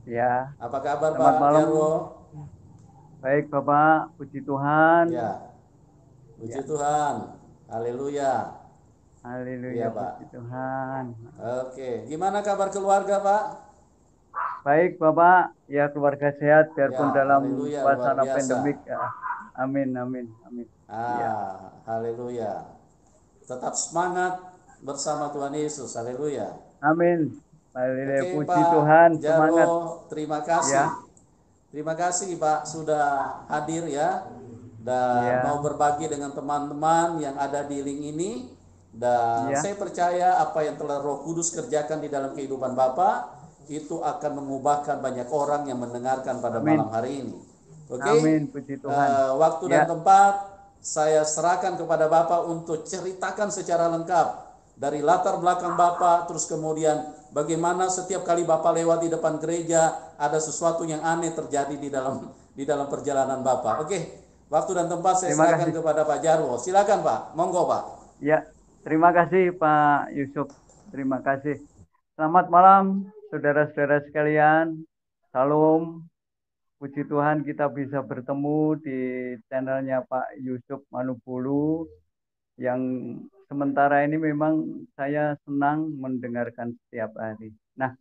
Ya, Apa kabar selamat Pak malam. Jarwo? Baik, Bapak. Puji Tuhan. Ya, puji Ya, Tuhan. Haleluya. haleluya, Iya puji Pak. Tuhan. Oke, gimana kabar keluarga Pak? Baik, Bapak. Ya, keluarga sehat biarpun Ya, dalam haleluya, luar suasana pandemik. biasa. Ya. Amin, amin, amin. Ya, Haleluya. Tetap semangat bersama Tuhan Yesus. Haleluya. amin. Haleluya, Oke puji Pak Tuhan. Semangat. Jarwo, terima kasih. Ya, Terima kasih Pak sudah hadir ya dan mau ya, berbagi dengan teman-teman yang ada di link ini, dan ya. saya percaya apa yang telah Roh Kudus kerjakan di dalam kehidupan Bapak itu akan mengubahkan banyak orang yang mendengarkan pada malam Amin. hari ini. Oke, Amin, puji Tuhan. waktu dan Ya, tempat saya serahkan kepada Bapak untuk ceritakan secara lengkap dari latar belakang Bapak, terus kemudian bagaimana setiap kali Bapak lewat di depan gereja ada sesuatu yang aneh terjadi di dalam perjalanan Bapak. Oke, waktu dan tempat saya terima serahkan kasih. kepada Pak Jarwo. Silakan Pak, monggo Pak. Ya, terima kasih Pak Yusuf. Terima kasih. Selamat malam, saudara-saudara sekalian. Salam. Puji Tuhan kita bisa bertemu di channelnya Pak Yusuf Manubulu yang sementara ini memang saya senang mendengarkan setiap hari. Nah,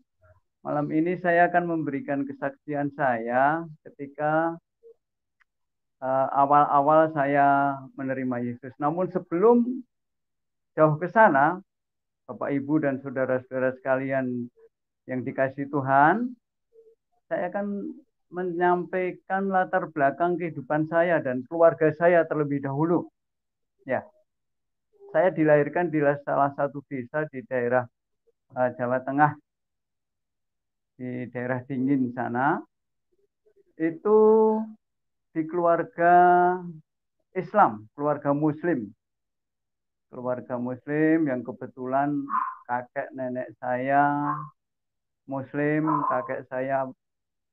malam ini saya akan memberikan kesaksian saya ketika awal-awal saya menerima Yesus. Namun sebelum jauh ke sana, Bapak Ibu dan saudara-saudara sekalian yang dikasihi Tuhan, saya akan menyampaikan latar belakang kehidupan saya dan keluarga saya terlebih dahulu. Ya, saya dilahirkan di salah satu desa di daerah Jawa Tengah, di daerah Dingin sana. Itu di keluarga Islam, keluarga Muslim yang kebetulan kakek nenek saya Muslim, kakek saya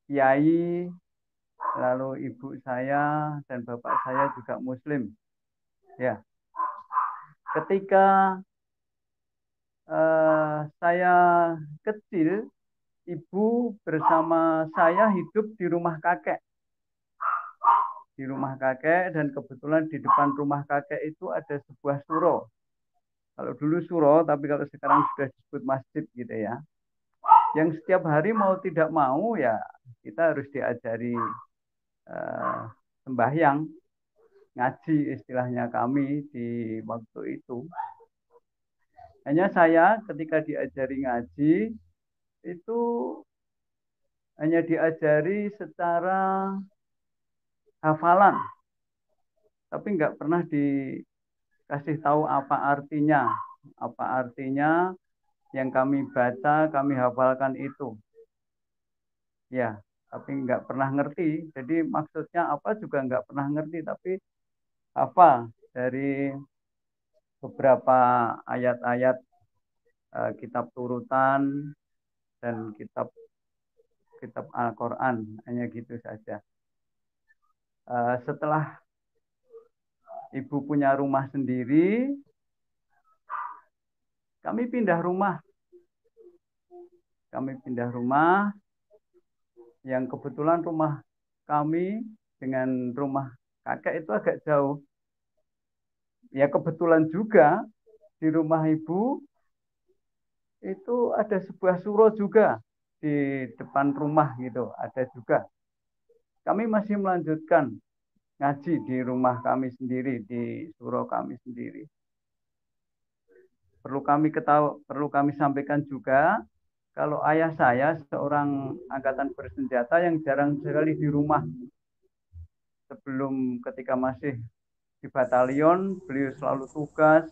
Kiai, lalu ibu saya dan bapak saya juga Muslim. Ya, ketika saya kecil, ibu bersama saya hidup di rumah kakek dan kebetulan di depan rumah kakek itu ada sebuah suro. Kalau dulu suro, tapi kalau sekarang sudah disebut masjid gitu ya. Yang setiap hari mau tidak mau ya kita harus diajari eh, sembahyang, ngaji istilahnya kami di waktu itu. Hanya saya ketika diajari ngaji itu hanya diajari secara hafalan, tapi nggak pernah dikasih tahu apa artinya yang kami baca, kami hafalkan itu. Ya, tapi nggak pernah ngerti. Jadi maksudnya apa juga nggak pernah ngerti, tapi hafal dari beberapa ayat-ayat kitab turutan dan kitab kitab Al-Quran, hanya gitu saja. Setelah ibu punya rumah sendiri, kami pindah rumah. Kami pindah rumah yang kebetulan rumah kami dengan rumah kakek itu agak jauh. Ya kebetulan juga di rumah ibu itu ada sebuah suro juga di depan rumah gitu, ada juga. Kami masih melanjutkan ngaji di rumah kami sendiri, di suro kami sendiri. Perlu kami sampaikan juga kalau ayah saya seorang angkatan bersenjata yang jarang sekali di rumah. Sebelum ketika masih di batalion, beliau selalu tugas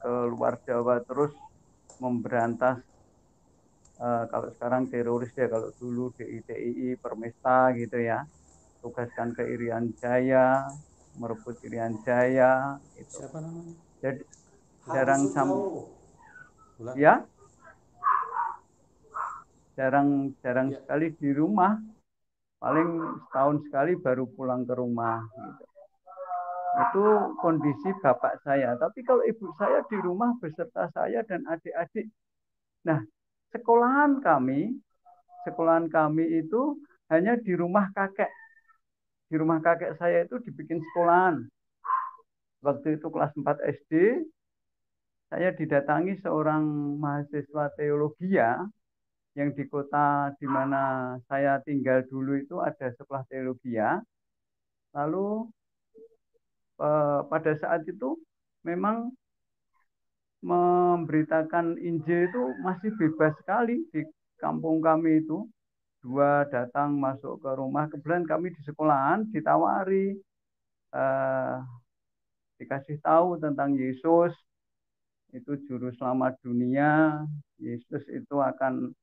ke luar Jawa terus memberantas kalau sekarang teroris ya, kalau dulu DITII, Permesta gitu ya. Tugaskan ke Irian Jaya, merebut Irian Jaya itu. Siapa namanya? Jadi Harus jarang jauh. Bulan. ya, jarang Ya. sekali di rumah, paling setahun sekali baru pulang ke rumah gitu. Itu kondisi bapak saya. Tapi kalau ibu saya di rumah beserta saya dan adik-adik. Nah, sekolahan kami sekolahan kami itu hanya di rumah kakek. Di rumah kakek saya itu dibikin sekolahan. Waktu itu kelas 4 SD, saya didatangi seorang mahasiswa teologi ya, yang di kota di mana saya tinggal dulu itu ada sekolah teologi ya. Lalu pada saat itu memang memberitakan Injil itu masih bebas sekali di kampung kami itu. Dua datang masuk ke rumah, kebetulan kami di sekolahan ditawari, eh, dikasih tahu tentang Yesus, itu juru selamat dunia. Yesus itu akan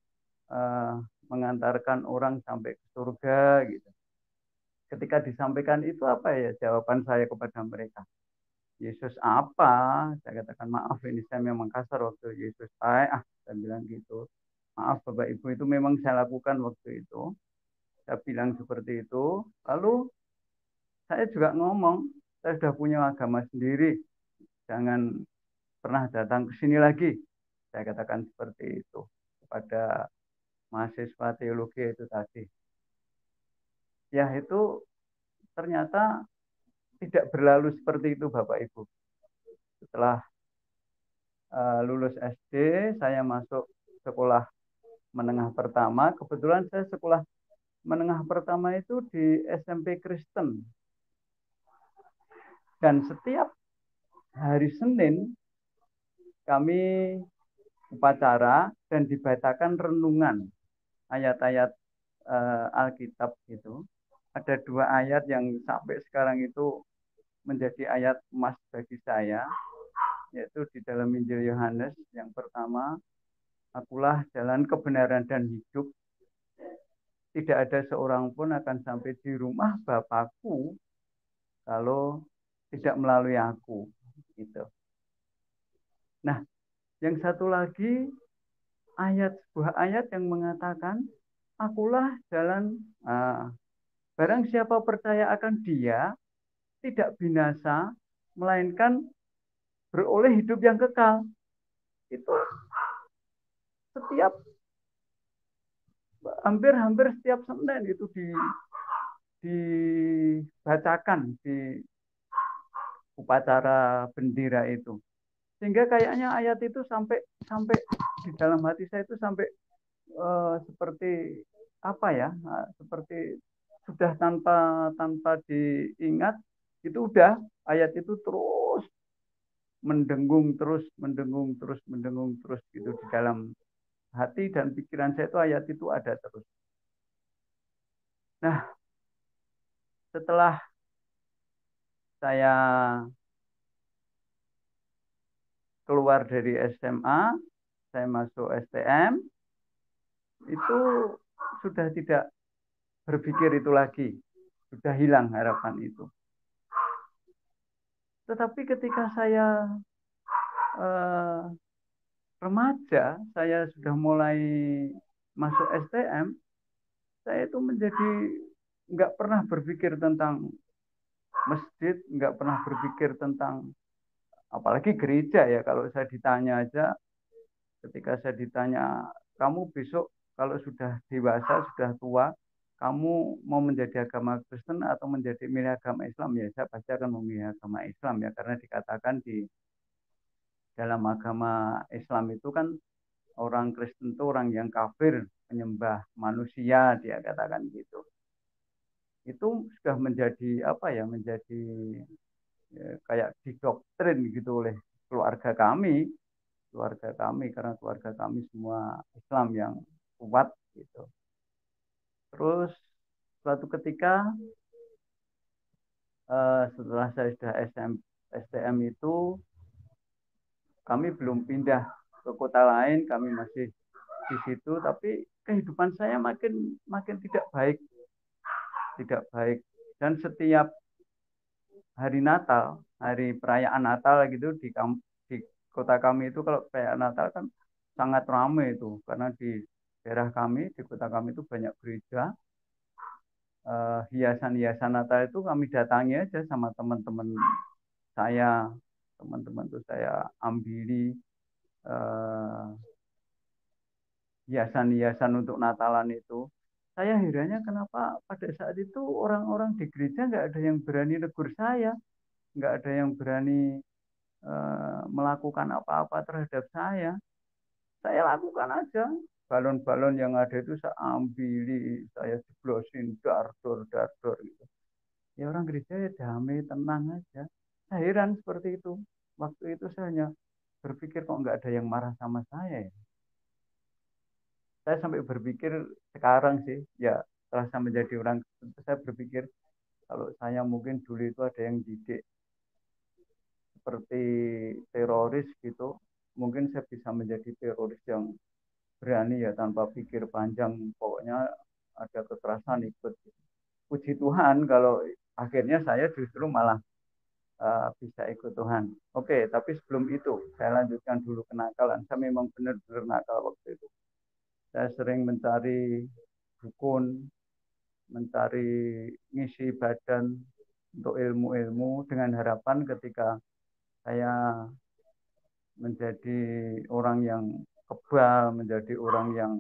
eh, mengantarkan orang sampai ke surga gitu. Ketika disampaikan itu apa ya jawaban saya kepada mereka? Yesus apa? Saya katakan maaf ini saya memang kasar waktu Yesus saya bilang gitu. Maaf Bapak Ibu itu memang saya lakukan waktu itu. Saya bilang seperti itu. Lalu saya juga ngomong, saya sudah punya agama sendiri. Jangan pernah datang ke sini lagi. Saya katakan seperti itu kepada mahasiswa teologi itu tadi. Ya itu ternyata tidak berlalu seperti itu Bapak Ibu. Setelah lulus SD, saya masuk sekolah menengah pertama. Kebetulan saya sekolah menengah pertama itu di SMP Kristen. Dan setiap hari Senin kami upacara dan dibacakan renungan ayat-ayat Alkitab gitu. Ada dua ayat yang sampai sekarang itu menjadi ayat emas bagi saya, yaitu di dalam Injil Yohanes yang pertama, akulah jalan kebenaran dan hidup. Tidak ada seorang pun akan sampai di rumah Bapakku kalau tidak melalui aku. Gitu. Nah, yang satu lagi sebuah ayat yang mengatakan, akulah jalan. Barang siapa percaya akan Dia tidak binasa, melainkan beroleh hidup yang kekal. Itu setiap hampir setiap Senin itu dibacakan di upacara bendera itu. Sehingga kayaknya ayat itu sampai sampai di dalam hati saya itu sampai seperti apa ya? Seperti sudah tanpa diingat itu udah ayat itu terus mendengung terus gitu di dalam hati dan pikiran saya itu ayat itu ada terus. Nah, setelah saya keluar dari SMA, saya masuk STM, itu sudah tidak berpikir itu lagi. Sudah hilang harapan itu. Tetapi ketika saya remaja, saya sudah mulai masuk STM, saya itu menjadi nggak pernah berpikir tentang masjid, nggak pernah berpikir tentang apalagi gereja ya. Kalau saya ditanya aja, ketika saya ditanya, kamu besok kalau sudah dewasa, sudah tua, kamu mau menjadi agama Kristen atau menjadi milih agama Islam, ya saya pasti akan memilih agama Islam ya, karena dikatakan di dalam agama Islam itu kan orang Kristen itu orang yang kafir, penyembah manusia, dia katakan gitu. Itu sudah menjadi apa ya, menjadi kayak didoktrin gitu oleh keluarga kami karena keluarga kami semua Islam yang kuat gitu. Terus suatu ketika setelah saya sudah STM itu kami belum pindah ke kota lain, kami masih di situ, tapi kehidupan saya makin makin tidak baik. Dan setiap hari Natal, hari perayaan Natal gitu di kota kami itu kalau perayaan Natal kan sangat ramai itu karena di daerah kami, di kota kami itu banyak gereja. Hiasan-hiasan Natal itu kami datangi aja sama teman-teman saya, teman-teman itu saya ambili, hiasan-hiasan untuk Natalan itu. Saya herannya kenapa pada saat itu orang-orang di gereja nggak ada yang berani negur saya, nggak ada yang berani melakukan apa-apa terhadap saya. Saya lakukan aja. Balon-balon yang ada itu saya ambili, saya jeblosin, dar-dor gitu. Ya orang gereja ya damai, tenang aja. Saya heran seperti itu. Waktu itu saya hanya berpikir kok nggak ada yang marah sama saya ya. Saya sampai berpikir sekarang sih, ya setelah saya menjadi orang Kristen, saya berpikir kalau saya mungkin dulu itu ada yang didik seperti teroris gitu, mungkin saya bisa menjadi teroris yang berani ya tanpa pikir panjang, pokoknya ada kekerasan ikut. Puji Tuhan kalau akhirnya saya justru malah bisa ikut Tuhan. Oke, tapi sebelum itu saya lanjutkan dulu kenakalan. Saya memang benar-benar nakal waktu itu. Saya sering mencari dukun, mencari ngisi badan untuk ilmu-ilmu dengan harapan ketika saya menjadi orang yang kebal, menjadi orang yang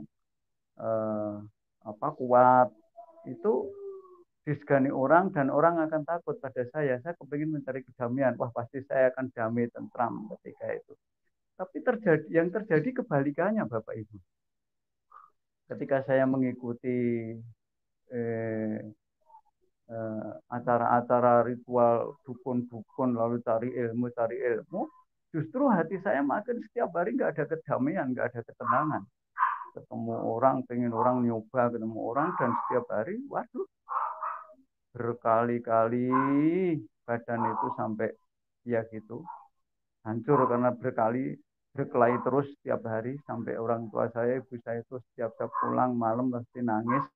eh, kuat, itu disegani orang dan orang akan takut pada saya. Saya kepingin mencari kedamaian. Wah pasti saya akan damai tentram ketika itu. Tapi yang terjadi kebalikannya Bapak Ibu. Ketika saya mengikuti eh, acara-acara ritual dukun-dukun lalu cari ilmu, justru hati saya makin setiap hari nggak ada kedamaian, nggak ada ketenangan. Ketemu orang, pengen orang nyoba, ketemu orang dan setiap hari, waduh, berkali-kali badan itu sampai ya gitu hancur karena berkelahi terus setiap hari sampai orang tua saya, ibu saya itu setiap saya pulang malam pasti nangis.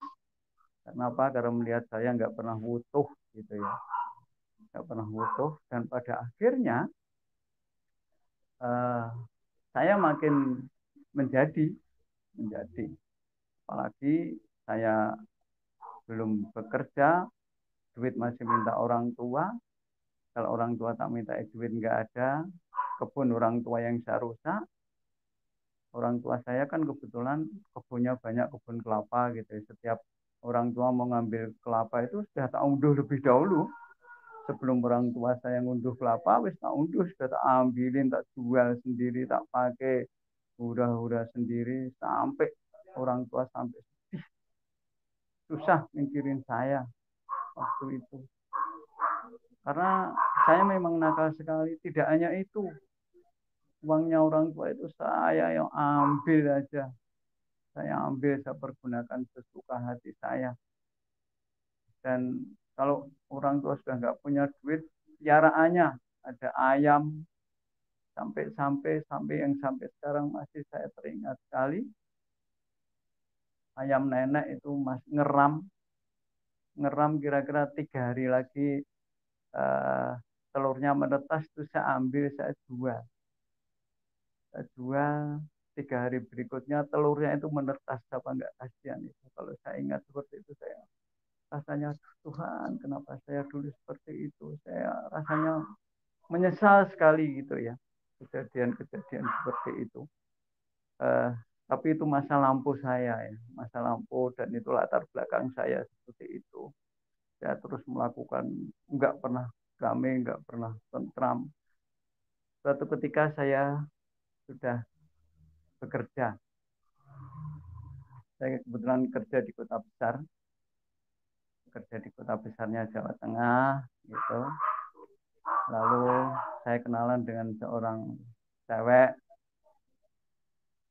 Kenapa? Karena melihat saya nggak pernah utuh gitu ya, nggak pernah utuh dan pada akhirnya uh, saya makin menjadi menjadi apalagi saya belum bekerja, duit masih minta orang tua. Kalau orang tua tak minta duit nggak ada, kebun orang tua yang saya rusak. Orang tua saya kan kebetulan kebunnya banyak kebun kelapa gitu. Setiap orang tua mau ngambil kelapa itu sudah tak unduh lebih dahulu. Sebelum orang tua saya ngunduh kelapa, wis tak unduh, sudah tak ambilin, tak jual sendiri, tak pakai, udah sendiri, sampai orang tua sampai susah mikirin saya waktu itu. Karena saya memang nakal sekali, tidak hanya itu, uangnya orang tua itu saya yang ambil aja. Saya ambil, saya pergunakan sesuka hati saya. Dan kalau orang tua sudah nggak punya duit, piaraannya ada ayam, sampai yang sampai sekarang masih saya teringat sekali. Ayam nenek itu masih ngeram kira-kira 3 hari lagi eh, telurnya menetas itu saya ambil, saya jual. 2 3 hari berikutnya telurnya itu menetas, apa enggak kasihan itu. Kalau saya ingat seperti itu saya rasanya Tuhan kenapa saya dulu seperti itu, saya rasanya menyesal sekali gitu ya kejadian-kejadian seperti itu. eh, tapi itu masa lampu saya ya, masa lampu dan itu latar belakang saya seperti itu. Saya terus melakukan, enggak pernah damai, enggak pernah tentram. Suatu ketika saya sudah bekerja. Saya kebetulan kerja di kota besar, kerja di kota besarnya Jawa Tengah, gitu. Lalu saya kenalan dengan seorang cewek,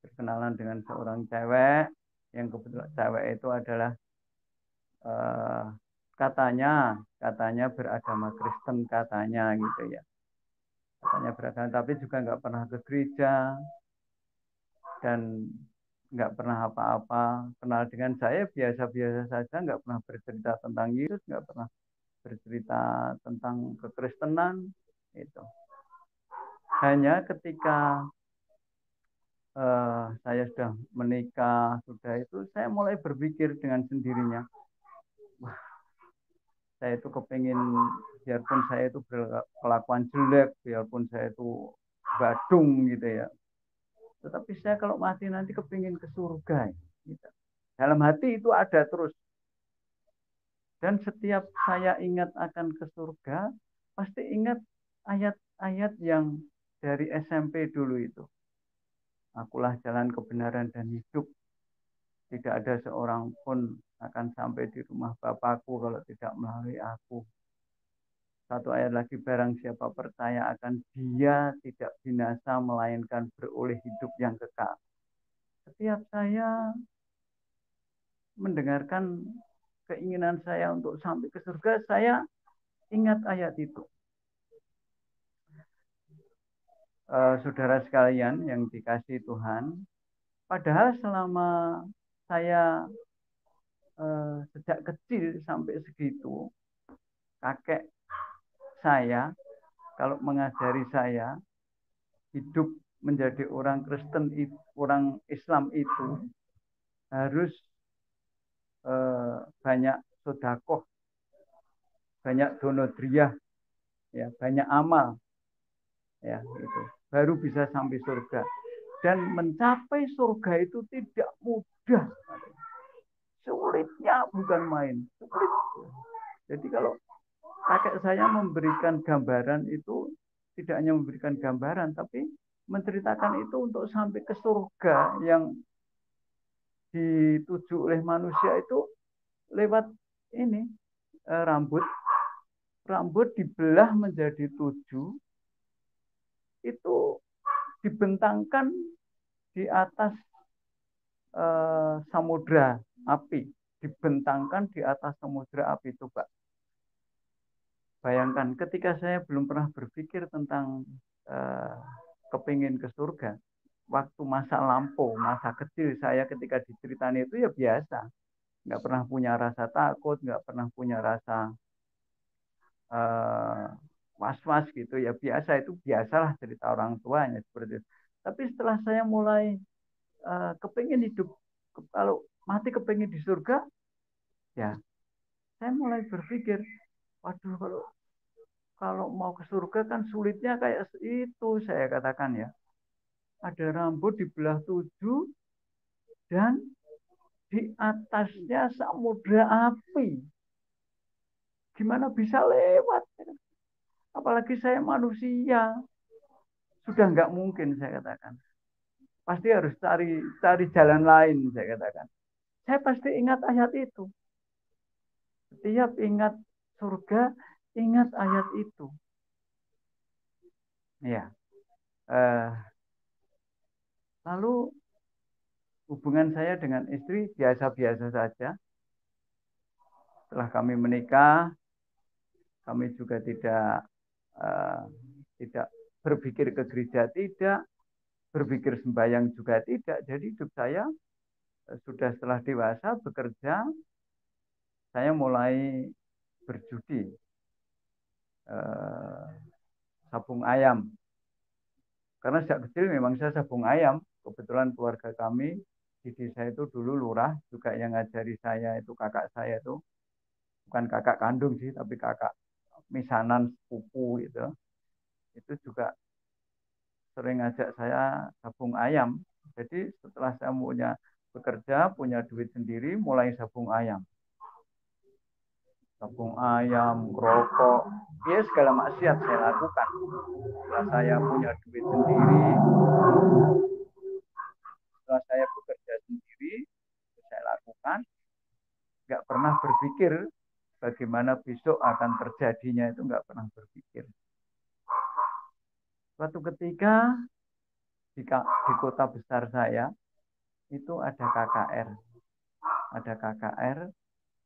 berkenalan dengan seorang cewek, yang kebetulan cewek itu adalah eh, katanya beragama Kristen katanya gitu ya. Katanya beragama, tapi juga nggak pernah ke gereja dan nggak pernah apa-apa. Kenal dengan saya biasa-biasa saja, nggak pernah bercerita tentang Yesus, nggak pernah bercerita tentang kekristenan itu. Hanya ketika saya sudah menikah, sudah itu saya mulai berpikir dengan sendirinya, wah saya itu kepingin biarpun saya itu berkelakuan jelek, biarpun saya itu badung gitu ya, Tetapi saya kalau mati nanti kepingin ke surga. Gitu. Dalam hati itu ada terus. Dan setiap saya ingat akan ke surga, pasti ingat ayat-ayat yang dari SMP dulu itu. Akulah jalan kebenaran dan hidup. Tidak ada seorang pun akan sampai di rumah Bapakku kalau tidak melalui aku. Satu ayat lagi, barang siapa percaya akan dia tidak binasa melainkan beroleh hidup yang kekal. Setiap saya mendengarkan keinginan saya untuk sampai ke surga, saya ingat ayat itu. Saudara sekalian yang dikasihi Tuhan, padahal selama saya sejak kecil sampai segitu, kakek saya kalau mengajari saya hidup menjadi orang Kristen, orang Islam itu harus banyak sodakoh, banyak donodriyah, ya, banyak amal, ya itu baru bisa sampai surga. Dan mencapai surga itu tidak mudah, sulitnya bukan main, sulit. Jadi kalau kakek saya memberikan gambaran itu tidak hanya memberikan gambaran, tapi menceritakan itu untuk sampai ke surga yang dituju oleh manusia itu lewat ini rambut dibelah menjadi 7, itu dibentangkan di atas samudra api, dibentangkan di atas samudra api itu, Pak. Bayangkan ketika saya belum pernah berpikir tentang kepingin ke surga, waktu masa lampau, masa kecil saya ketika diceritani itu ya biasa, nggak pernah punya rasa takut, nggak pernah punya rasa was-was gitu ya, biasa, itu biasalah cerita orang tuanya seperti itu. Tapi setelah saya mulai kepingin hidup, kalau mati kepingin di surga, ya saya mulai berpikir, waduh, kalau mau ke surga kan sulitnya kayak itu, saya katakan ya. Ada rambut dibelah 7 dan di atasnya samudra api. Gimana bisa lewat? Apalagi saya manusia. Sudah nggak mungkin, saya katakan. Pasti harus cari jalan lain, saya katakan. Saya pasti ingat ayat itu. Setiap ingat surga, ingat ayat itu. Ya. Lalu hubungan saya dengan istri biasa-biasa saja. Setelah kami menikah, kami juga tidak berpikir ke gereja, tidak berpikir sembahyang juga tidak. Jadi hidup saya sudah setelah dewasa bekerja, saya mulai berjudi, sabung ayam. Karena sejak kecil memang saya sabung ayam. Kebetulan keluarga kami di desa itu dulu lurah juga yang ngajari saya itu kakak saya itu, bukan kakak kandung sih, tapi kakak misanan sepupu gitu. Itu juga sering ngajak saya sabung ayam. Jadi setelah saya punya bekerja, punya duit sendiri, mulai sabung ayam. Sabung ayam, rokok, ya segala maksiat saya lakukan. Setelah saya punya duit sendiri, setelah saya bekerja sendiri, saya lakukan. Nggak pernah berpikir bagaimana besok akan terjadinya, itu nggak pernah berpikir. Suatu ketika di kota besar saya itu ada KKR,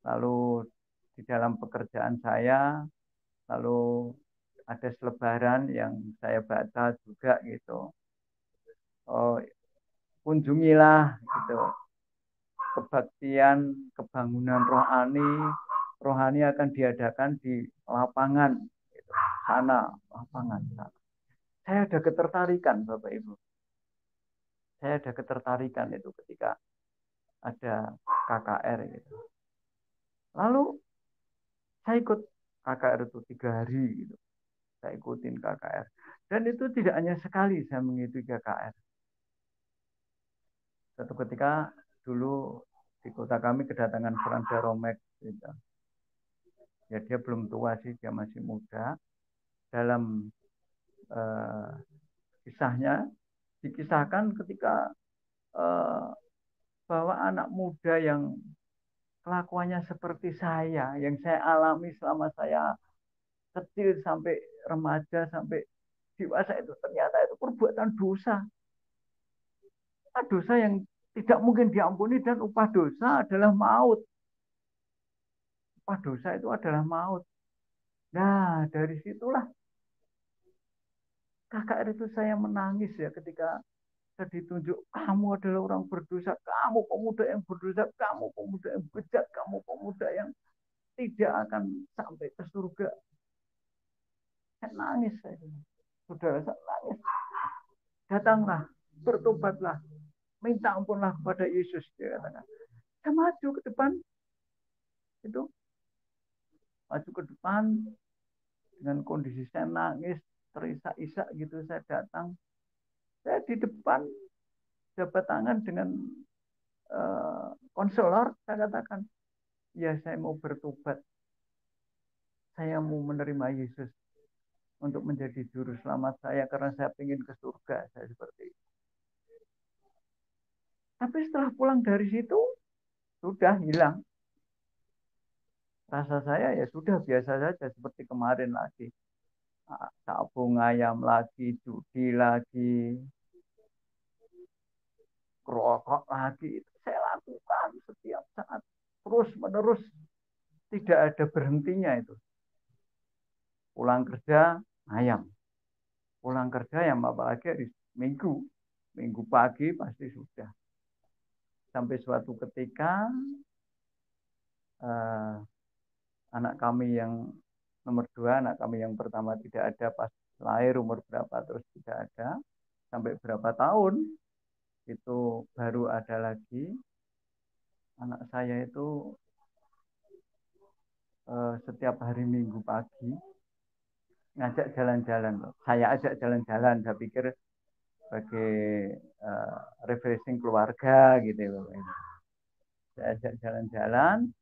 lalu di dalam pekerjaan saya, lalu ada selebaran yang saya baca juga gitu. Oh, kunjungilah gitu, kebaktian kebangunan rohani akan diadakan di lapangan gitu. Sana lapangan sana. Saya ada ketertarikan, Bapak Ibu. Saya ada ketertarikan itu ketika ada KKR gitu. Lalu saya ikut KKR itu 3 hari gitu. Saya ikutin KKR. Dan itu tidak hanya sekali saya mengikuti KKR. Suatu ketika dulu di kota kami kedatangan Frans Romek. Gitu. Ya dia belum tua sih, dia masih muda. Dalam kisahnya dikisahkan ketika bahwa anak muda yang kelakuannya seperti saya, yang saya alami selama saya kecil sampai remaja sampai dewasa itu ternyata itu perbuatan dosa. Dosa yang tidak mungkin diampuni dan upah dosa adalah maut. Upah dosa itu adalah maut. Nah, dari situlah kakak itu saya menangis ya ketika saya ditunjuk, kamu adalah orang berdosa, kamu pemuda yang berdosa, kamu pemuda yang bejat, kamu pemuda yang tidak akan sampai ke surga. Saya nangis saya. Saudara, saya nangis. Datanglah, bertobatlah, minta ampunlah kepada Yesus, dia katakan. Saya maju ke depan, itu maju ke depan dengan kondisi saya nangis, terisak-isak gitu. Saya datang, saya di depan jabat tangan dengan konselor. Saya katakan, ya saya mau bertobat, saya mau menerima Yesus untuk menjadi juru selamat saya karena saya ingin ke surga. Saya seperti itu. Tapi setelah pulang dari situ sudah hilang rasa saya, ya sudah biasa saja seperti kemarin lagi, sabung ayam lagi, judi lagi, rokok lagi. Itu saya lakukan setiap saat terus menerus, tidak ada berhentinya itu. Pulang kerja ayam, pulang kerja yang apalagi hari Minggu pagi pasti sudah. Sampai suatu ketika anak kami yang nomor 2, anak kami yang pertama tidak ada, pas lahir umur berapa terus tidak ada, sampai berapa tahun itu baru ada lagi. Anak saya itu setiap hari Minggu pagi ngajak jalan-jalan. Saya ajak jalan-jalan, saya pikir sebagai refreshing keluarga gitu. Saya ajak jalan-jalan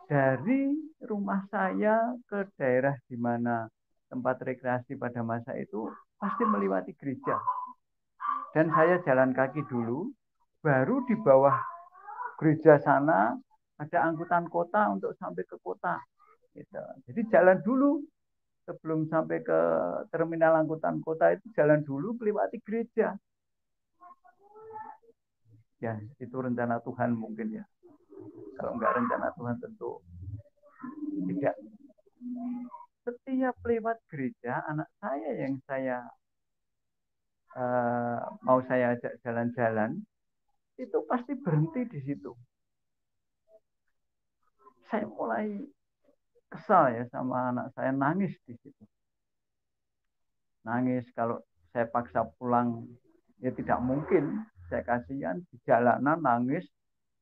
dari rumah saya ke daerah di mana tempat rekreasi pada masa itu pasti melewati gereja. Dan saya jalan kaki dulu, baru di bawah gereja sana ada angkutan kota untuk sampai ke kota. Gitu. Jadi jalan dulu sebelum sampai ke terminal angkutan kota itu jalan dulu melewati gereja. Ya, itu rencana Tuhan mungkin ya. Kalau enggak rencana Tuhan tentu tidak. Setiap lewat gereja, anak saya yang saya mau saya ajak jalan-jalan, itu pasti berhenti di situ. Saya mulai kesal ya sama anak saya, nangis di situ. Nangis, kalau saya paksa pulang ya tidak mungkin. Saya kasihan di jalanan nangis,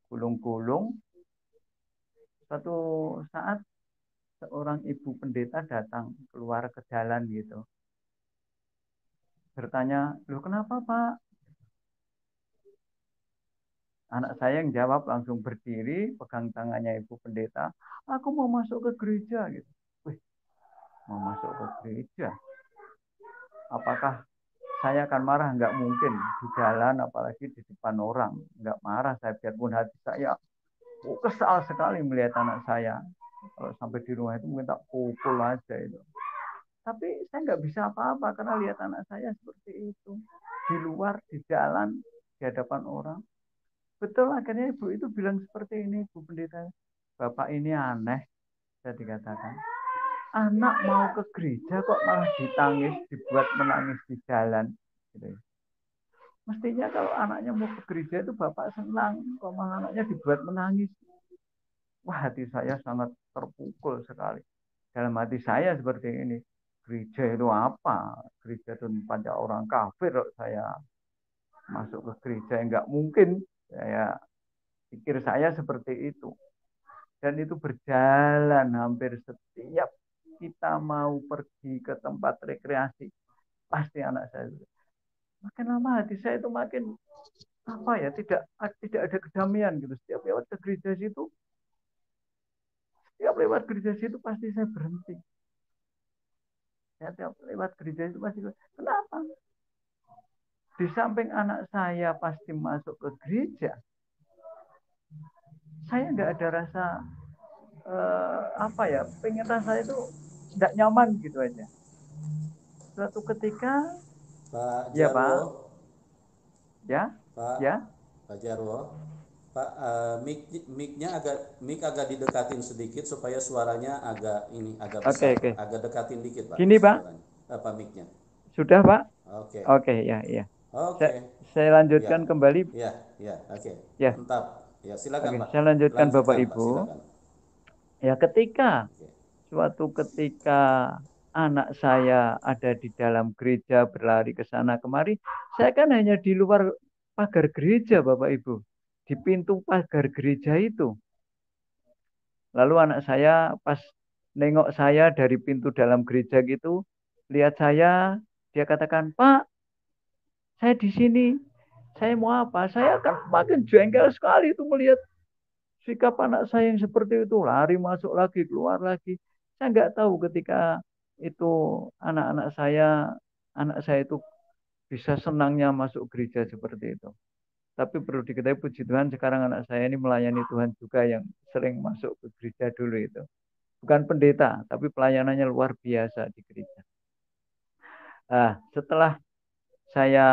gulung-gulung. Suatu saat seorang ibu pendeta datang keluar ke jalan gitu. Bertanya, loh kenapa Pak? Anak saya yang jawab langsung berdiri, pegang tangannya ibu pendeta. Aku mau masuk ke gereja gitu. Wih, mau masuk ke gereja? Apakah saya akan marah? Enggak mungkin. Di jalan, apalagi di depan orang. Enggak marah saya, biarpun hati saya kesal sekali melihat anak saya. Kalau sampai di rumah itu mungkin tak pukul aja itu. Tapi saya nggak bisa apa-apa karena lihat anak saya seperti itu. Di luar, di jalan, di hadapan orang. Betul, akhirnya ibu itu bilang seperti ini, Bu Pendeta. Bapak ini aneh, saya dikatakan. Anak mau ke gereja kok malah ditangis, dibuat menangis di jalan. Gitu. Mestinya kalau anaknya mau ke gereja itu bapak senang, kok malah anaknya dibuat menangis. Wah, hati saya sangat terpukul sekali. Dalam hati saya seperti ini, gereja itu apa? Gereja itu tempat orang kafir. Saya masuk ke gereja, enggak mungkin. Saya pikir saya seperti itu. Dan itu berjalan hampir setiap kita mau pergi ke tempat rekreasi. Pasti anak saya. Makin lama hati saya itu makin apa ya, tidak ada kedamaian gitu. Setiap lewat ke gereja situ, setiap lewat gereja situ pasti saya berhenti. Setiap lewat gereja itu pasti, kenapa? Di samping anak saya pasti masuk ke gereja, saya nggak ada rasa apa ya, pengen saya itu nggak nyaman gitu aja. Suatu ketika, Pak ya Jarwo, Pak, ya, Pak ya, Pak Jarwo, Pak, mic-nya agak didekatin sedikit supaya suaranya agak ini agak oke, besar oke. Pak, agak dekatin dikit Pak Gini Pak, suaranya, apa mic-nya. sudah Pak? Oke, Oke, ya, ya. oke, Saya ya, lanjutkan kembali, ya, ya, oke, ya. mantap, ya silakan Oke, Pak, saya lanjutkan Bapak lanjutkan Pak, Ibu. silakan. Ya, Oke, suatu ketika anak saya ada di dalam gereja berlari ke sana kemari, saya kan hanya di luar pagar gereja, Bapak Ibu. Di pintu pagar gereja itu. Lalu anak saya pas nengok saya dari pintu dalam gereja gitu, lihat saya, dia katakan, "Pak, saya di sini. Saya mau apa?" Saya kan makin jengkel sekali itu melihat sikap anak saya yang seperti itu, lari masuk lagi, keluar lagi. Saya nggak tahu ketika itu anak saya itu bisa senangnya masuk gereja seperti itu. Tapi perlu diketahui puji Tuhan sekarang anak saya ini melayani Tuhan juga yang sering masuk ke gereja dulu itu. Bukan pendeta, tapi pelayanannya luar biasa di gereja. Nah, setelah saya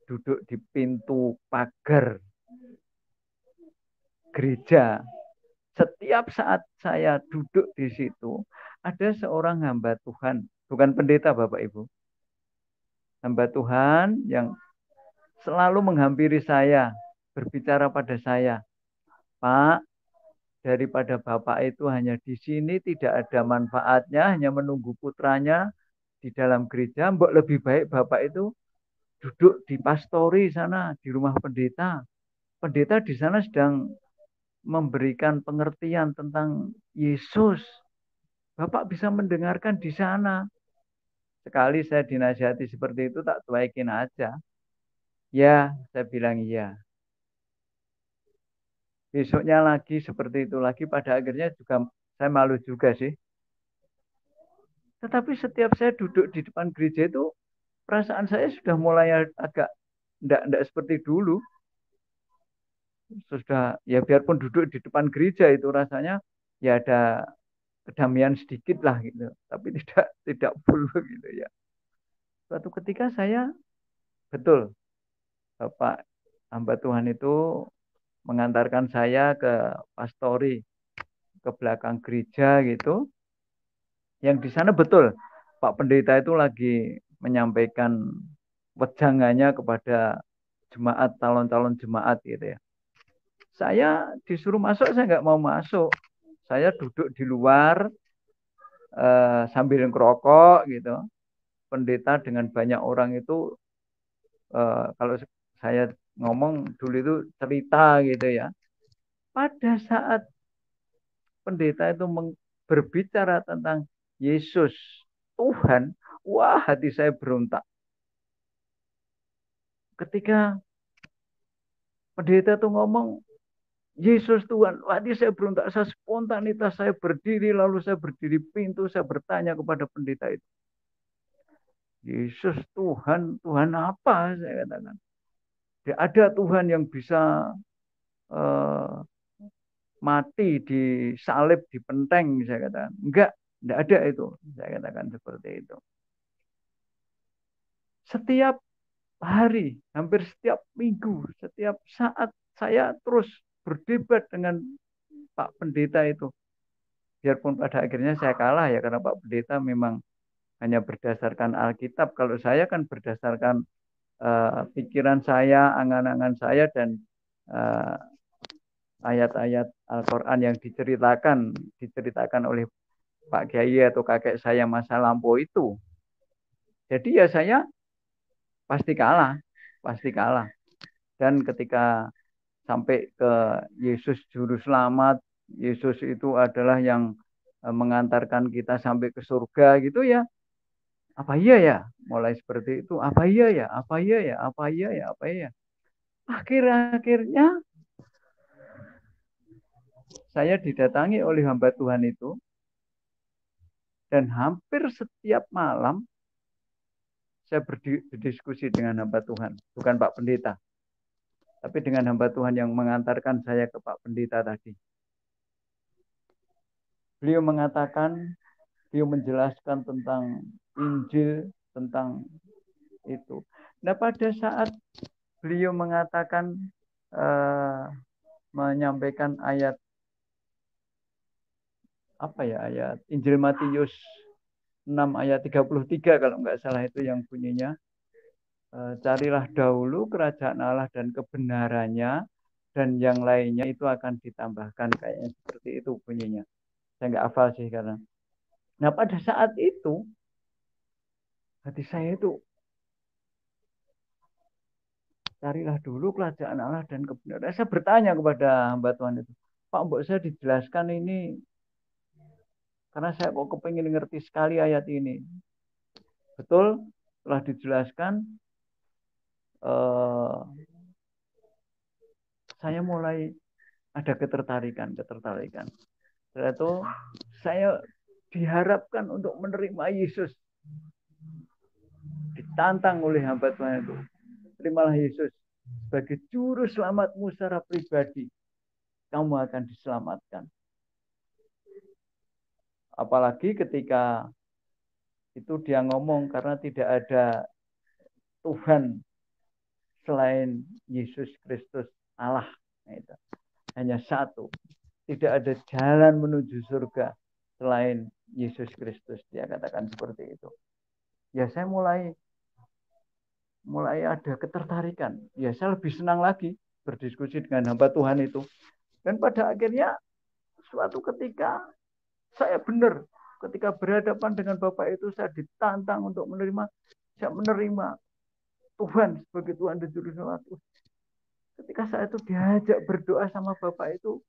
duduk di pintu pagar gereja, setiap saat saya duduk di situ, ada seorang hamba Tuhan, bukan pendeta Bapak Ibu, hamba Tuhan yang selalu menghampiri saya, berbicara pada saya, "Pak, daripada Bapak itu hanya di sini tidak ada manfaatnya, hanya menunggu putranya di dalam gereja, mbok lebih baik Bapak itu duduk di pastori sana, di rumah pendeta. Pendeta di sana sedang memberikan pengertian tentang Yesus. Bapak bisa mendengarkan di sana." Sekali saya dinasihati seperti itu, tak cuekin aja. Ya, saya bilang iya. Besoknya lagi seperti itu lagi, pada akhirnya juga saya malu juga sih. Tetapi setiap saya duduk di depan gereja itu, perasaan saya sudah mulai agak enggak seperti dulu. Sudah, ya biarpun duduk di depan gereja itu rasanya ya ada kedamaian sedikit lah gitu. Tapi tidak full gitu ya. Suatu ketika saya, betul, Bapak hamba Tuhan itu mengantarkan saya ke pastori, ke belakang gereja gitu. Yang di sana betul, Pak Pendeta itu lagi menyampaikan wejangannya kepada jemaat, calon-calon jemaat gitu ya. Saya disuruh masuk, saya nggak mau masuk. Saya duduk di luar sambil ngerokok gitu. Pendeta dengan banyak orang itu, kalau saya ngomong dulu itu cerita gitu ya. Pada saat pendeta itu berbicara tentang Yesus Tuhan, wah hati saya berontak. Ketika pendeta itu ngomong Yesus Tuhan, wah hati saya berontak, saya spontanitas saya berdiri, lalu saya berdiri pintu, saya bertanya kepada pendeta itu, Yesus Tuhan, Tuhan apa? Saya katakan. Ada Tuhan yang bisa uh, mati di salib, di penteng, saya katakan. Enggak ada itu. Saya katakan seperti itu. Setiap hari, hampir setiap minggu, setiap saat saya terus berdebat dengan Pak Pendeta itu. Biarpun pada akhirnya saya kalah ya, karena Pak Pendeta memang hanya berdasarkan Alkitab. Kalau saya kan berdasarkan pikiran saya, angan-angan saya, dan uh, ayat-ayat Al-Quran yang diceritakan oleh Pak Kiai atau kakek saya masa lampau itu. Jadi ya saya pasti kalah, pasti kalah. Dan ketika sampai ke Yesus Juru Selamat, Yesus itu adalah yang mengantarkan kita sampai ke surga gitu ya. Apa iya ya? Mulai seperti itu, apa iya ya? Apa iya ya? Apa iya ya? Apa iya? Akhir-akhirnya saya didatangi oleh hamba Tuhan itu, dan hampir setiap malam saya berdiskusi dengan hamba Tuhan, bukan Pak Pendeta, tapi dengan hamba Tuhan yang mengantarkan saya ke Pak Pendeta tadi. Beliau mengatakan, beliau menjelaskan tentang Injil, tentang itu. Nah, pada saat beliau mengatakan, menyampaikan ayat apa ya, ayat Injil Matius 6 ayat 33 kalau nggak salah, itu yang bunyinya, carilah dahulu kerajaan Allah dan kebenarannya, dan yang lainnya itu akan ditambahkan, kayaknya seperti itu bunyinya. Saya nggak hafal sih karena. Nah, pada saat itu hati saya itu, carilah dulu kerajaan Allah dan kebenaran. Saya bertanya kepada hamba Tuhan itu, Pak, mbok saya dijelaskan ini, karena saya kok kepingin ngerti sekali ayat ini. Betul, telah dijelaskan, saya mulai ada ketertarikan. Setelah itu saya diharapkan untuk menerima Yesus. Ditantang oleh hamba Tuhan itu, terimalah Yesus sebagai juru selamatmu secara pribadi. Kamu akan diselamatkan. Apalagi ketika itu dia ngomong, karena tidak ada Tuhan selain Yesus Kristus Allah. Itu hanya satu. Tidak ada jalan menuju surga selain Yesus Kristus. Dia katakan seperti itu. Ya, saya mulai ada ketertarikan. Ya, saya lebih senang lagi berdiskusi dengan hamba Tuhan itu. Dan pada akhirnya suatu ketika saya benar, ketika berhadapan dengan Bapak itu, saya ditantang untuk saya menerima Tuhan sebagai Tuhan dan Juru Selamat. Ketika saya itu diajak berdoa sama Bapak itu,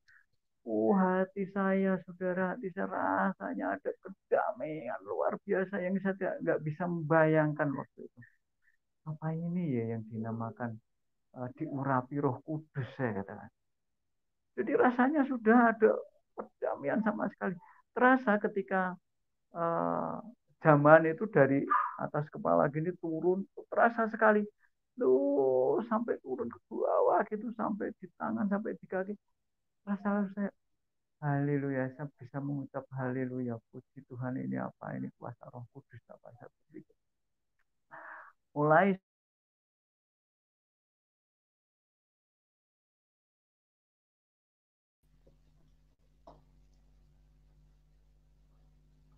hati saya, saudara, hati saya rasanya ada kedamaian luar biasa yang saya nggak bisa membayangkan waktu itu. Apa ini ya yang dinamakan diurapi Roh Kudus, saya katakan. Jadi rasanya sudah ada perdamaian sama sekali. Terasa ketika zaman itu dari atas kepala gini turun, terasa sekali. Loh, sampai turun ke bawah gitu, sampai di tangan, sampai di kaki. Rasa saya, haleluya, saya bisa mengucap haleluya, puji Tuhan, ini apa, ini kuasa Roh Kudus, apa saya berpikir. Mulai.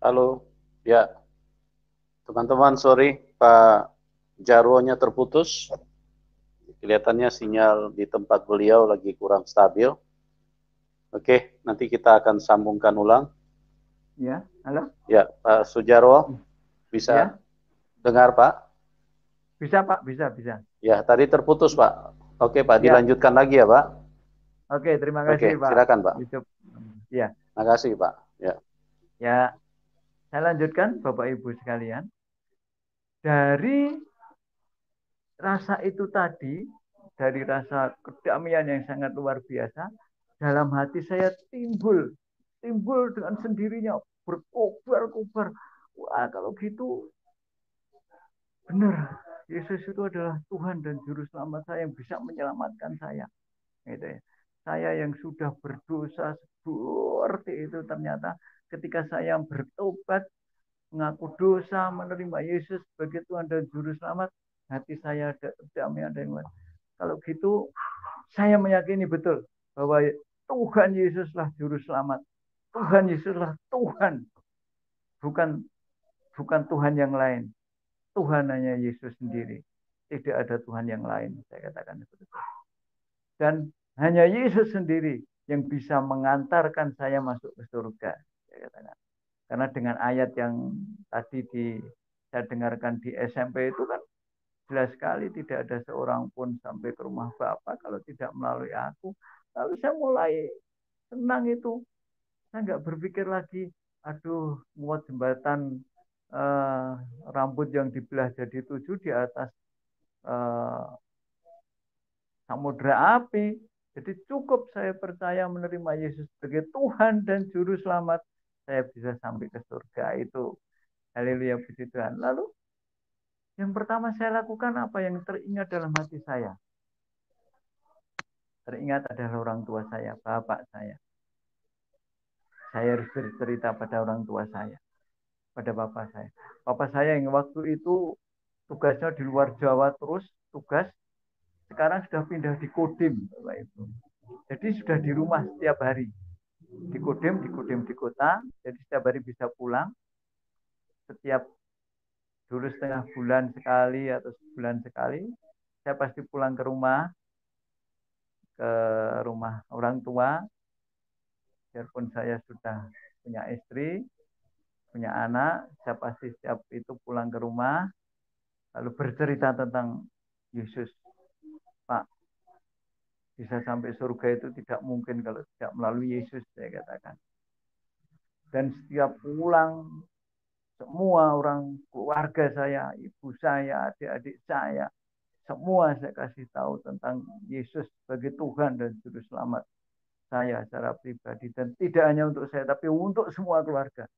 Halo, ya teman-teman, sorry Pak Jarwonya terputus. Kelihatannya sinyal di tempat beliau lagi kurang stabil. Oke, nanti kita akan sambungkan ulang. Ya, halo? Ya, Pak Sujarwo, bisa Ya, dengar Pak? bisa Pak, bisa. Ya, tadi terputus Pak. Oke Pak, Ya, dilanjutkan lagi ya Pak. oke, terima Oke, kasih Pak silakan Pak. Yusuf. Ya, Terima kasih Pak. Ya. ya, saya lanjutkan Bapak Ibu sekalian. Dari rasa itu tadi, dari rasa kedamaian yang sangat luar biasa, dalam hati saya timbul dengan sendirinya, berkobar-kobar. Wah, kalau gitu benar, Yesus itu adalah Tuhan dan Juru Selamat saya yang bisa menyelamatkan saya. Gitu ya. Saya yang sudah berdosa seperti itu, ternyata ketika saya bertobat, mengaku dosa, menerima Yesus sebagai Tuhan dan Juru Selamat, hati saya ada kedamaian dan kalau gitu, saya meyakini betul bahwa Tuhan Yesuslah Juru Selamat. Tuhan Yesuslah Tuhan, bukan Tuhan yang lain. Tuhan hanya Yesus sendiri. Tidak ada Tuhan yang lain, saya katakan seperti itu. Dan hanya Yesus sendiri yang bisa mengantarkan saya masuk ke surga, saya katakan. Karena dengan ayat yang tadi saya dengarkan di SMP itu kan jelas sekali, tidak ada seorang pun sampai ke rumah Bapa kalau tidak melalui aku. Lalu saya mulai senang itu. Saya nggak berpikir lagi, aduh, muat jembatan eh, rambut yang dibelah jadi 7 di atas eh, samudra api. Jadi cukup saya percaya menerima Yesus sebagai Tuhan dan Juru Selamat, saya bisa sampai ke surga itu. Haleluya, puji Tuhan. Lalu yang pertama saya lakukan apa yang teringat dalam hati saya? Teringat adalah orang tua saya, bapak saya. Saya harus bercerita pada orang tua saya, pada bapak saya. Bapak saya yang waktu itu tugasnya di luar Jawa terus, tugas sekarang sudah pindah di Kodim, Bapak Ibu. Jadi sudah di rumah setiap hari. Di Kodim di kota, jadi setiap hari bisa pulang. Setiap dulu setengah bulan sekali atau sebulan sekali, saya pasti pulang ke rumah orang tua, biarpun saya sudah punya istri, punya anak, saya pasti setiap itu pulang ke rumah, lalu bercerita tentang Yesus. Pak, bisa sampai surga itu tidak mungkin kalau tidak melalui Yesus, saya katakan. Dan setiap pulang, semua orang keluarga saya, ibu saya, adik-adik saya, semua saya kasih tahu tentang Yesus sebagai Tuhan dan Juru Selamat saya secara pribadi. Dan tidak hanya untuk saya, tapi untuk semua keluarga.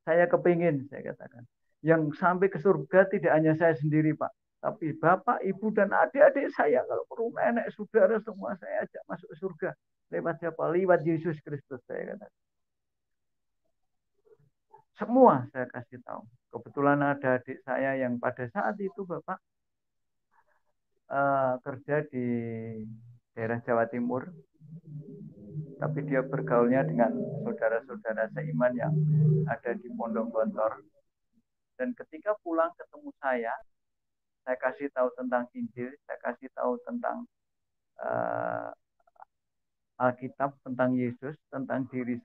Saya kepingin, saya katakan. Yang sampai ke surga tidak hanya saya sendiri, Pak. Tapi bapak, ibu, dan adik-adik saya. Kalau perlu nenek, saudara, semua saya ajak masuk surga. Lewat siapa? Lewat Yesus Kristus, saya katakan. Semua saya kasih tahu. Kebetulan ada adik saya yang pada saat itu, Bapak, kerja di daerah Jawa Timur. Tapi dia bergaulnya dengan saudara-saudara seiman yang ada di Pondok Gontor. Dan ketika pulang ketemu saya kasih tahu tentang Injil, saya kasih tahu tentang uh, Alkitab, tentang Yesus, tentang diri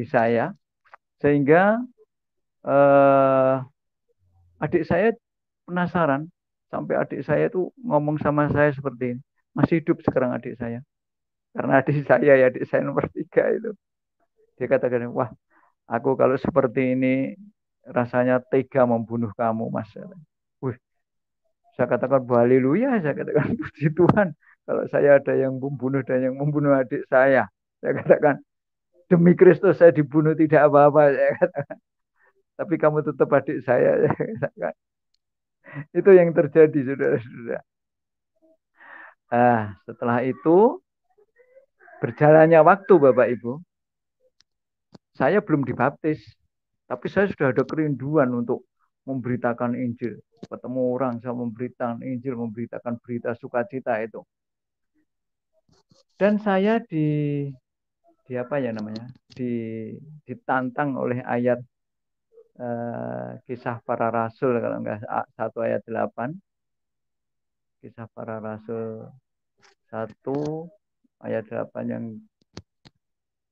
saya, sehingga adik saya penasaran, sampai adik saya itu ngomong sama saya seperti ini, masih hidup sekarang adik saya, karena adik saya nomor 3 itu, dia katakan, wah, aku kalau seperti ini rasanya tega membunuh kamu, Mas. Wih, saya katakan haleluya, saya katakan puji Tuhan. Kalau saya ada yang membunuh dan yang membunuh adik saya katakan demi Kristus saya dibunuh tidak apa-apa. Saya katakan, tapi kamu tetap adik saya katakan. Itu yang terjadi, saudara-saudara. Setelah itu berjalannya waktu, Bapak Ibu, saya belum dibaptis, tapi saya sudah ada kerinduan untuk memberitakan Injil. Ketemu orang, saya memberitakan Injil, memberitakan berita sukacita itu. Dan saya di apa ya namanya? Ditantang oleh ayat kisah para rasul, kalau enggak 1 ayat 8. Kisah para rasul 1 ayat 8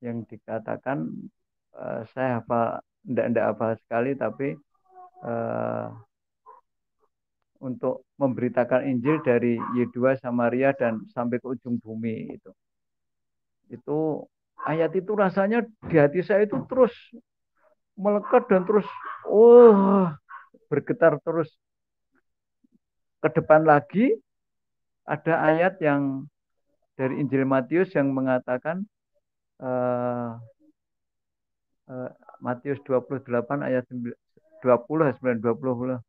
yang dikatakan, saya hafal enggak hafal sekali, tapi untuk memberitakan Injil dari Yedua, Samaria, dan sampai ke ujung bumi itu. Itu ayat itu rasanya di hati saya itu terus melekat dan terus bergetar terus. Ke depan lagi ada ayat yang dari Injil Matius yang mengatakan Matius 28 ayat 20 9 20.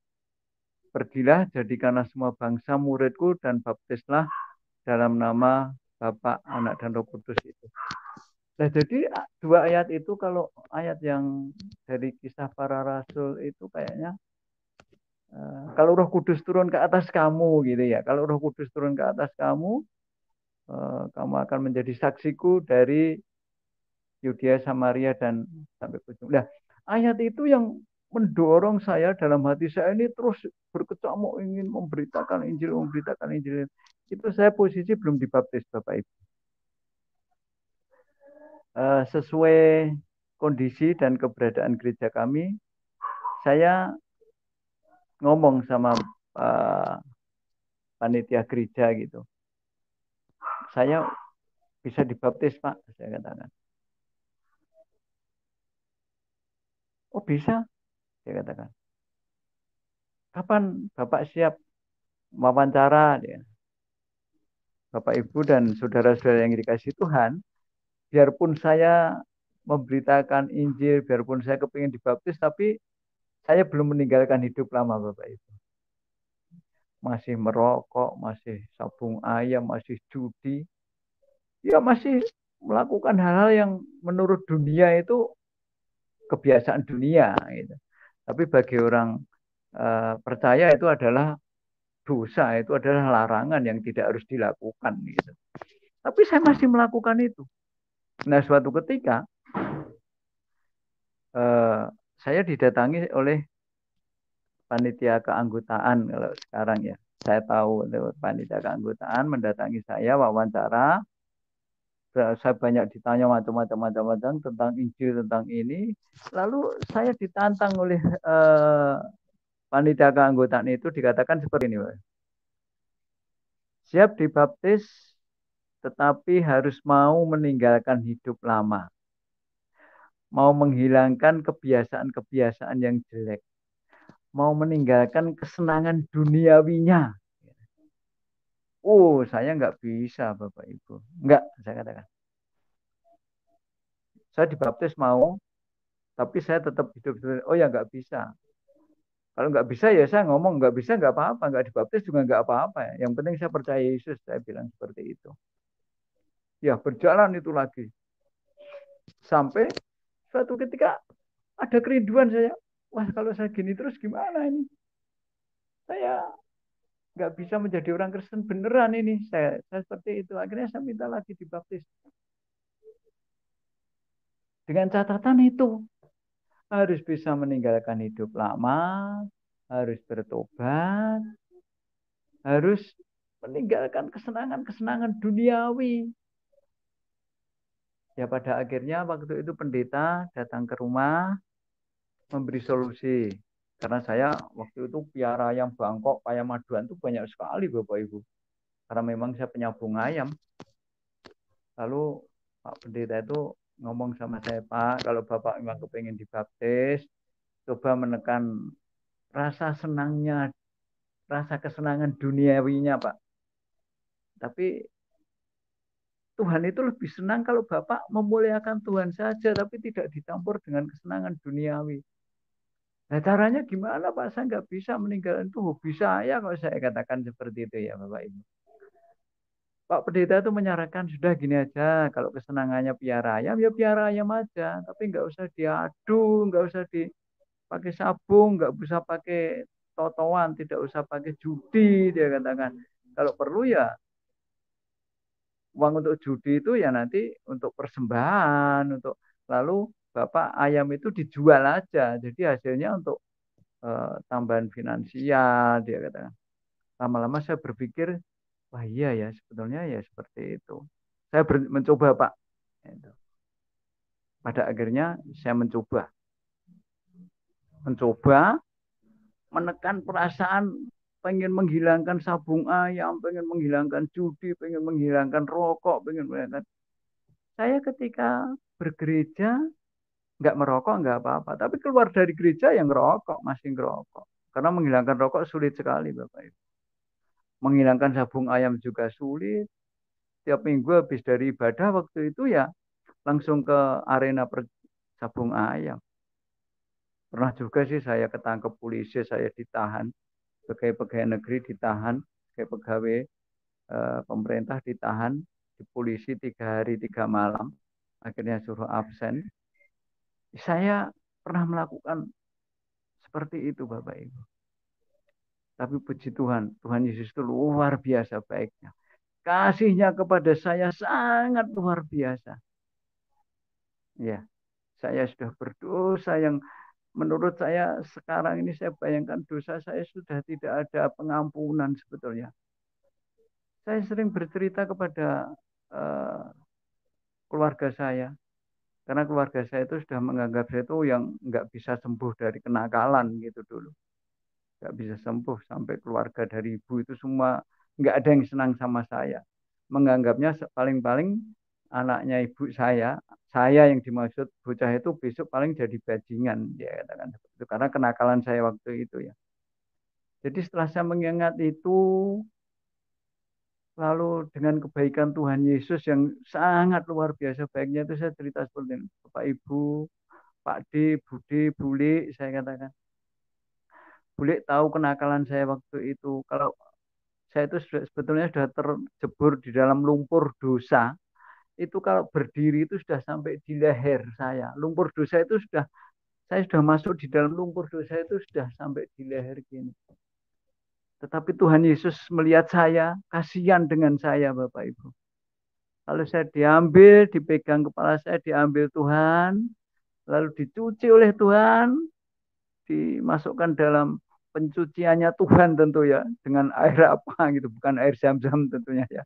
Pergilah, jadikanlah semua bangsa muridku dan baptislah dalam nama Bapa, Anak, dan Roh Kudus itu. Nah, jadi 2 ayat itu, kalau ayat yang dari kisah para rasul itu kayaknya kalau Roh Kudus turun ke atas kamu gitu ya. Kalau Roh Kudus turun ke atas kamu, kamu akan menjadi saksiku dari Yudea, Samaria, dan sampai ke ujung. Nah, ayat itu yang mendorong saya dalam hati saya ini terus berkecamuk ingin memberitakan Injil, memberitakan Injil. Itu saya posisi belum dibaptis, Bapak Ibu. Sesuai kondisi dan keberadaan gereja kami, saya ngomong sama panitia gereja gitu. Saya bisa dibaptis, Pak, saya katakan. Oh bisa, dia katakan. Kapan Bapak siap wawancara? Dia. Bapak Ibu dan saudara-saudara yang dikasih Tuhan, biarpun saya memberitakan Injil, biarpun saya kepingin dibaptis, tapi saya belum meninggalkan hidup lama Bapak Ibu. Masih merokok, masih sabung ayam, masih judi. Ya masih melakukan hal-hal yang menurut dunia itu kebiasaan dunia. Gitu. Tapi bagi orang percaya itu adalah dosa, itu adalah larangan yang tidak harus dilakukan. Gitu. Tapi saya masih melakukan itu. Nah suatu ketika eh, saya didatangi oleh panitia keanggotaan kalau sekarang ya. Saya tahu lewat panitia keanggotaan mendatangi saya wawancara. Saya banyak ditanya macam-macam tentang Injil, tentang ini. Lalu saya ditantang oleh panitia keanggotaan itu dikatakan seperti ini, Pak. Siap dibaptis, tetapi harus mau meninggalkan hidup lama. Mau menghilangkan kebiasaan-kebiasaan yang jelek. Mau meninggalkan kesenangan duniawinya. Oh, saya nggak bisa, Bapak Ibu. Nggak, saya katakan. Saya dibaptis mau, tapi saya tetap hidup. Oh ya, nggak bisa. Kalau nggak bisa ya saya ngomong nggak bisa nggak apa-apa, nggak dibaptis juga nggak apa-apa ya. Yang penting saya percaya Yesus, saya bilang seperti itu. Ya berjalan itu lagi sampai suatu ketika ada kerinduan saya. Wah kalau saya gini terus gimana ini? Saya nggak bisa menjadi orang Kristen beneran ini. Saya seperti itu. Akhirnya saya minta lagi dibaptis. Dengan catatan itu harus bisa meninggalkan hidup lama, harus bertobat, harus meninggalkan kesenangan-kesenangan duniawi. Ya pada akhirnya waktu itu pendeta datang ke rumah memberi solusi. Karena saya waktu itu piara ayam Bangkok, ayam maduan itu banyak sekali Bapak Ibu. Karena memang saya penyambung ayam. Lalu Pak Pendeta itu ngomong sama saya, Pak, kalau Bapak memang kepengen dibaptis, coba menekan rasa senangnya, rasa kesenangan duniawinya, Pak. Tapi Tuhan itu lebih senang kalau Bapak memuliakan Tuhan saja, tapi tidak dicampur dengan kesenangan duniawi. Nah caranya gimana Pak? Saya nggak bisa meninggalkan itu hobi saya kalau saya katakan seperti itu ya Bapak Ibu. Pak Pendeta itu menyarankan sudah gini aja, kalau kesenangannya piara ayam ya piara ayam aja, tapi nggak usah diadu, nggak usah dipakai sabung, nggak usah pakai totoan, tidak usah pakai judi dia katakan. Kalau perlu ya uang untuk judi itu ya nanti untuk persembahan, untuk lalu Bapak ayam itu dijual aja, jadi hasilnya untuk tambahan finansial dia katakan. Lama-lama saya berpikir, wah iya ya sebetulnya ya seperti itu. Saya mencoba Pak. Itu. Pada akhirnya saya mencoba menekan perasaan pengen menghilangkan sabung ayam, pengen menghilangkan judi, pengen menghilangkan rokok, pengen menghilangkan. Saya ketika bergereja nggak merokok nggak apa-apa, tapi keluar dari gereja yang ngerokok, masih ngerokok. Karena menghilangkan rokok sulit sekali Bapak Ibu. Menghilangkan sabung ayam juga sulit. Tiap minggu habis dari ibadah waktu itu ya langsung ke arena sabung ayam. Pernah juga sih saya ketangkep polisi, saya ditahan, pegawai-pegawai negeri ditahan, kayak pegawai pemerintah ditahan di polisi 3 hari 3 malam, akhirnya suruh absen. Saya pernah melakukan seperti itu Bapak Ibu. Tapi puji Tuhan, Tuhan Yesus itu luar biasa baiknya. Kasihnya kepada saya sangat luar biasa. Ya, saya sudah berdosa yang menurut saya sekarang ini saya bayangkan dosa saya sudah tidak ada pengampunan sebetulnya. Saya sering bercerita kepada uh, keluarga saya. Karena keluarga saya itu sudah menganggap saya itu yang nggak bisa sembuh dari kenakalan gitu dulu. Nggak bisa sembuh sampai keluarga dari ibu itu semua nggak ada yang senang sama saya. Menganggapnya paling-paling anaknya ibu saya saya yang dimaksud bocah itu besok paling jadi bajingan, dia katakan seperti itu karena kenakalan saya waktu itu ya. Jadi setelah saya mengingat itu, lalu dengan kebaikan Tuhan Yesus yang sangat luar biasa baiknya itu saya cerita seperti ini. Bapak Ibu, Pak D, Bude, Bule, saya katakan. Bule tahu kenakalan saya waktu itu. Kalau saya itu sebetulnya sudah terjebur di dalam lumpur dosa. Itu kalau berdiri itu sudah sampai di leher saya. Lumpur dosa itu saya sudah masuk di dalam lumpur dosa itu sudah sampai di leher gini. Tetapi Tuhan Yesus melihat saya, kasihan dengan saya Bapak Ibu. Lalu saya diambil, dipegang kepala saya, diambil Tuhan, lalu dicuci oleh Tuhan, dimasukkan dalam pencuciannya Tuhan tentu ya, dengan air apa gitu, bukan air zam-zam tentunya ya.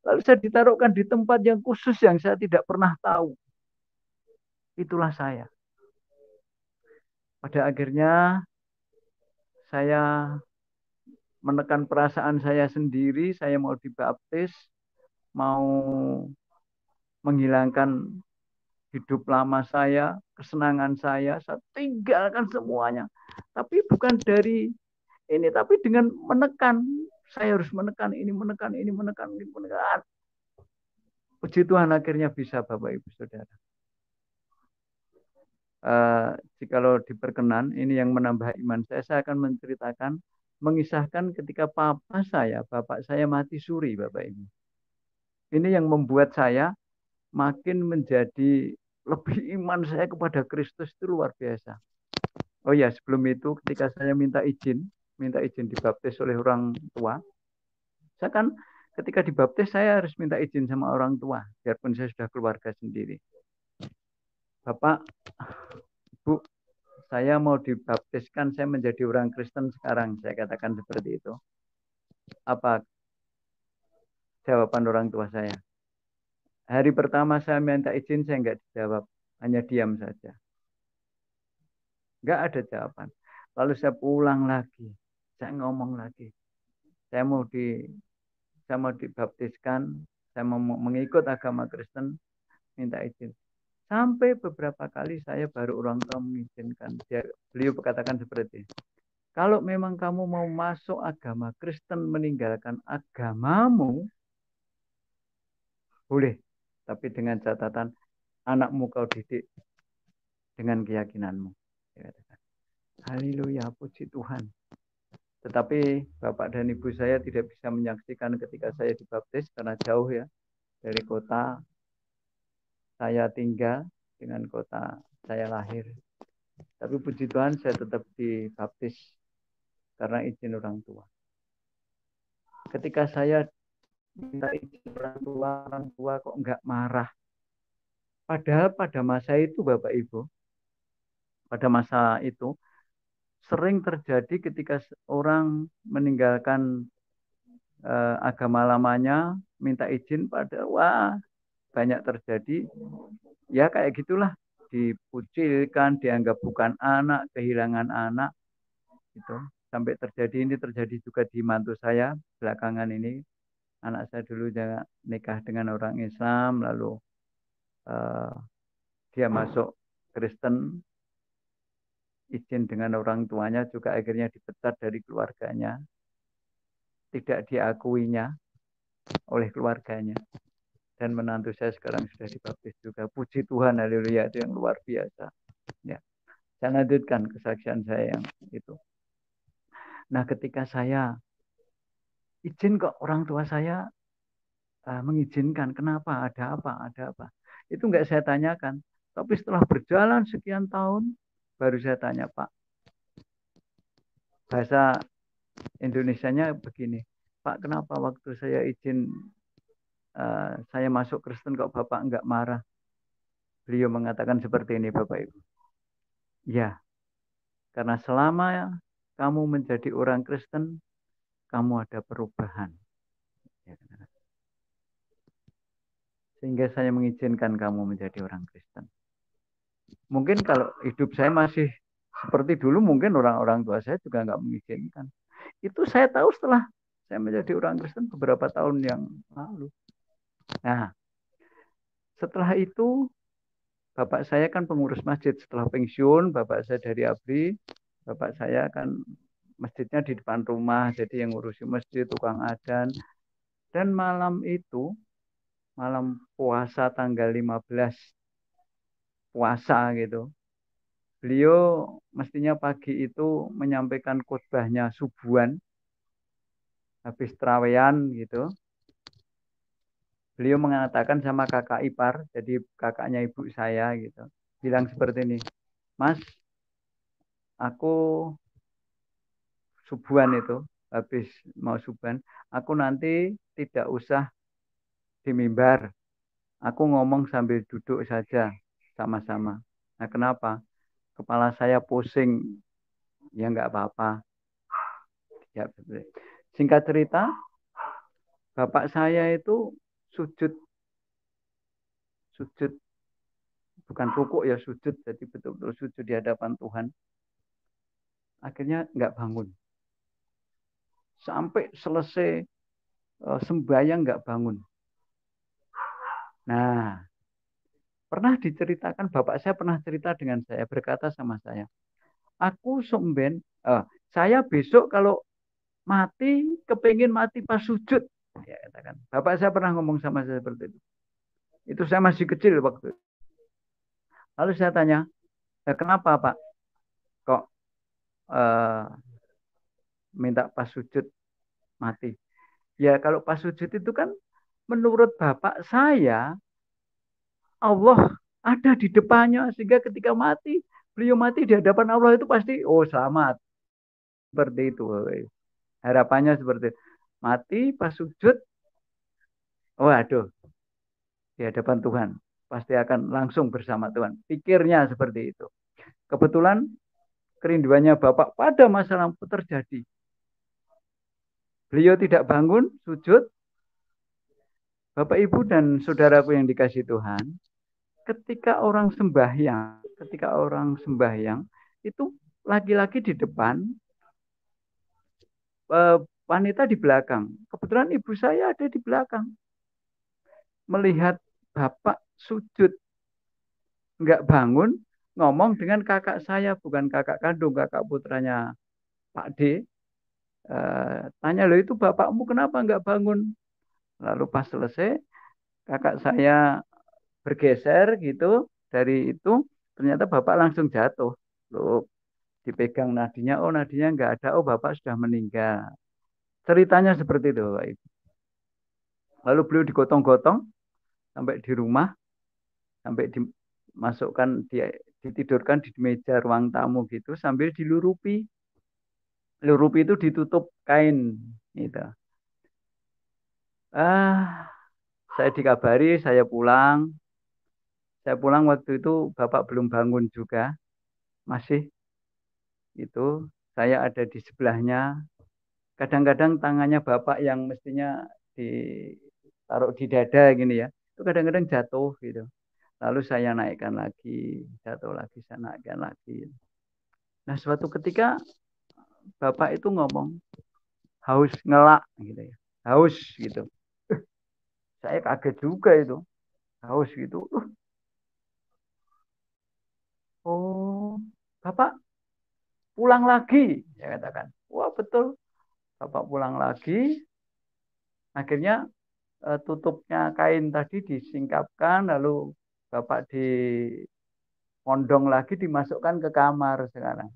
Lalu saya ditaruhkan di tempat yang khusus yang saya tidak pernah tahu. Itulah saya. Pada akhirnya saya menekan perasaan saya sendiri, saya mau dibaptis, mau menghilangkan hidup lama saya, kesenangan saya tinggalkan semuanya. Tapi bukan dari ini, tapi dengan menekan. Saya harus menekan ini, menekan ini, menekan ini, menekan. Puji Tuhan akhirnya bisa Bapak Ibu Saudara. Jikalau diperkenan, ini yang menambah iman saya akan menceritakan, mengisahkan ketika bapak saya mati suri Bapak Ibu. Ini yang membuat saya makin menjadi lebih iman saya kepada Kristus itu luar biasa. Oh ya, sebelum itu ketika saya minta izin dibaptis oleh orang tua, saya kan ketika dibaptis saya harus minta izin sama orang tua, biarpun saya sudah keluarga sendiri. Bapak, Bu, saya mau dibaptiskan, saya menjadi orang Kristen sekarang, saya katakan seperti itu. Apa jawaban orang tua saya? Hari pertama saya minta izin, saya nggak dijawab, hanya diam saja. Nggak ada jawaban. Lalu saya pulang lagi, saya ngomong lagi, saya mau dibaptiskan, saya mau mengikut agama Kristen, minta izin. Sampai beberapa kali saya baru orang tua mengizinkan. Beliau berkatakan seperti ini. Kalau memang kamu mau masuk agama Kristen, meninggalkan agamamu, boleh. Tapi dengan catatan, anakmu kau didik dengan keyakinanmu. Haleluya, puji Tuhan. Tetapi Bapak dan Ibu saya tidak bisa menyaksikan ketika saya dibaptis karena jauh ya dari kota saya tinggal dengan kota saya lahir. Tapi puji Tuhan saya tetap dibaptis karena izin orang tua. Ketika saya minta izin orang tua kok enggak marah. Padahal pada masa itu Bapak Ibu, pada masa itu sering terjadi ketika orang meninggalkan agama lamanya, minta izin pada banyak terjadi. Ya kayak gitulah, dipucilkan, dianggap bukan anak, kehilangan anak. Itu sampai terjadi juga di mantu saya belakangan ini. Anak saya dulu nikah dengan orang Islam, lalu dia masuk Kristen, izin dengan orang tuanya, juga akhirnya dipecat dari keluarganya, tidak diakuinya oleh keluarganya. Dan menantu saya sekarang sudah dibaptis juga. Puji Tuhan, haleluya, itu yang luar biasa. Ya, saya lanjutkan kesaksian saya yang itu. Nah, ketika saya izin kok orang tua saya mengizinkan, kenapa? Ada apa? Ada apa? Itu enggak saya tanyakan. Tapi setelah berjalan sekian tahun, baru saya tanya, Pak. Bahasa Indonesianya begini, Pak, kenapa waktu saya izin saya masuk Kristen kok Bapak enggak marah? Beliau mengatakan seperti ini, Bapak Ibu. Ya, karena selama kamu menjadi orang Kristen, kamu ada perubahan. Sehingga saya mengizinkan kamu menjadi orang Kristen. Mungkin kalau hidup saya masih seperti dulu, mungkin orang-orang tua saya juga nggak mengizinkan. Itu saya tahu setelah saya menjadi orang Kristen beberapa tahun yang lalu. Nah, setelah itu bapak saya kan pengurus masjid. Setelah pensiun, bapak saya dari ABRI, bapak saya kan masjidnya di depan rumah, jadi yang ngurusi masjid, tukang adzan. Dan malam itu, malam puasa tanggal 15 puasa gitu, beliau mestinya pagi itu menyampaikan khutbahnya subuhan, habis terawehan gitu. Beliau mengatakan sama kakak ipar, jadi kakaknya ibu saya gitu, bilang seperti ini, Mas, aku subuhan itu, habis mau subuhan, aku nanti tidak usah di mimbar, aku ngomong sambil duduk saja sama-sama. Nah, kenapa? Kepala saya pusing, ya nggak apa-apa. Ya, singkat cerita, bapak saya itu sujud, sujud, bukan rukuk ya sujud, jadi betul-betul sujud di hadapan Tuhan. Akhirnya nggak bangun. Sampai selesai sembahyang nggak bangun. Nah, pernah diceritakan, bapak saya pernah cerita dengan saya, berkata sama saya, aku somben, saya besok kalau mati, kepingin mati pas sujud. Ya, katakan. Bapak saya pernah ngomong sama saya seperti itu. Itu saya masih kecil waktu itu. Lalu saya tanya, kenapa Pak? Kok eh, minta pas sujud mati? Ya kalau pas sujud itu kan menurut bapak saya, Allah ada di depannya. Sehingga ketika mati, beliau mati di hadapan Allah itu pasti, oh selamat. Seperti itu. Harapannya seperti itu. Mati pas sujud, oh aduh, di hadapan Tuhan. Pasti akan langsung bersama Tuhan. Pikirnya seperti itu. Kebetulan kerinduannya Bapak pada masa lampau terjadi. Beliau tidak bangun, sujud. Bapak, Ibu, dan saudaraku yang dikasih Tuhan, ketika orang sembahyang, itu laki-laki di depan, wanita di belakang. Kebetulan ibu saya ada di belakang. Melihat Bapak sujud, nggak bangun, ngomong dengan kakak saya, bukan kakak kandung, kakak putranya Pak D. Tanya, loh itu bapakmu kenapa nggak bangun? Lalu pas selesai, kakak saya bergeser gitu dari itu, ternyata bapak langsung jatuh. Loh, dipegang nadinya, oh nadinya nggak ada, oh bapak sudah meninggal. Ceritanya seperti itu, Bapak Ibu. Lalu beliau digotong-gotong sampai di rumah, sampai dimasukkan, ditidurkan di meja ruang tamu gitu, sambil dilurupi. Lurupi itu ditutup kain gitu. Ah, saya dikabari, saya pulang. Saya pulang waktu itu bapak belum bangun juga, masih itu. Saya ada di sebelahnya. Kadang-kadang tangannya bapak yang mestinya ditaruh di dada gini ya, itu kadang-kadang jatuh gitu. Lalu saya naikkan lagi, jatuh lagi, saya naikkan lagi. Nah, suatu ketika bapak itu ngomong, haus ngelak gitu ya, haus gitu. Saya kaget juga itu, haus gitu. Oh, bapak pulang lagi, saya katakan. Wah betul, bapak pulang lagi. Akhirnya tutupnya kain tadi disingkapkan, lalu bapak dipondong lagi, dimasukkan ke kamar sekarang.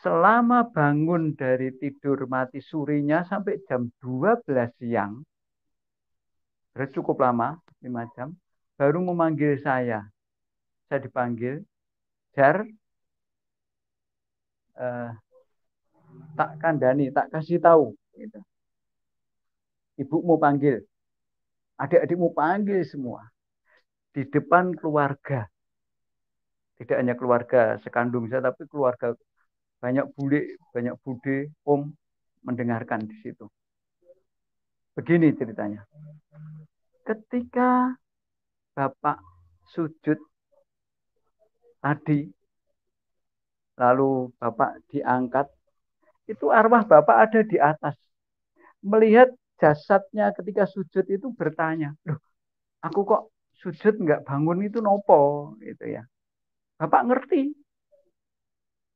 Selama bangun dari tidur mati surinya sampai jam 12 siang, berarti cukup lama, 5 jam, baru memanggil saya. Saya dipanggil, Jar, eh, tak kandani, tak kasih tahu. Gitu. Ibumu panggil, adik-adikmu panggil semua. Di depan keluarga. Tidak hanya keluarga sekandung saya, tapi keluarga banyak bule, banyak bude, om mendengarkan di situ. Begini ceritanya. Ketika Bapak sujud tadi, lalu Bapak diangkat, itu arwah Bapak ada di atas. Melihat jasadnya ketika sujud itu bertanya, loh, aku kok sujud nggak bangun itu nopo gitu ya. Bapak ngerti,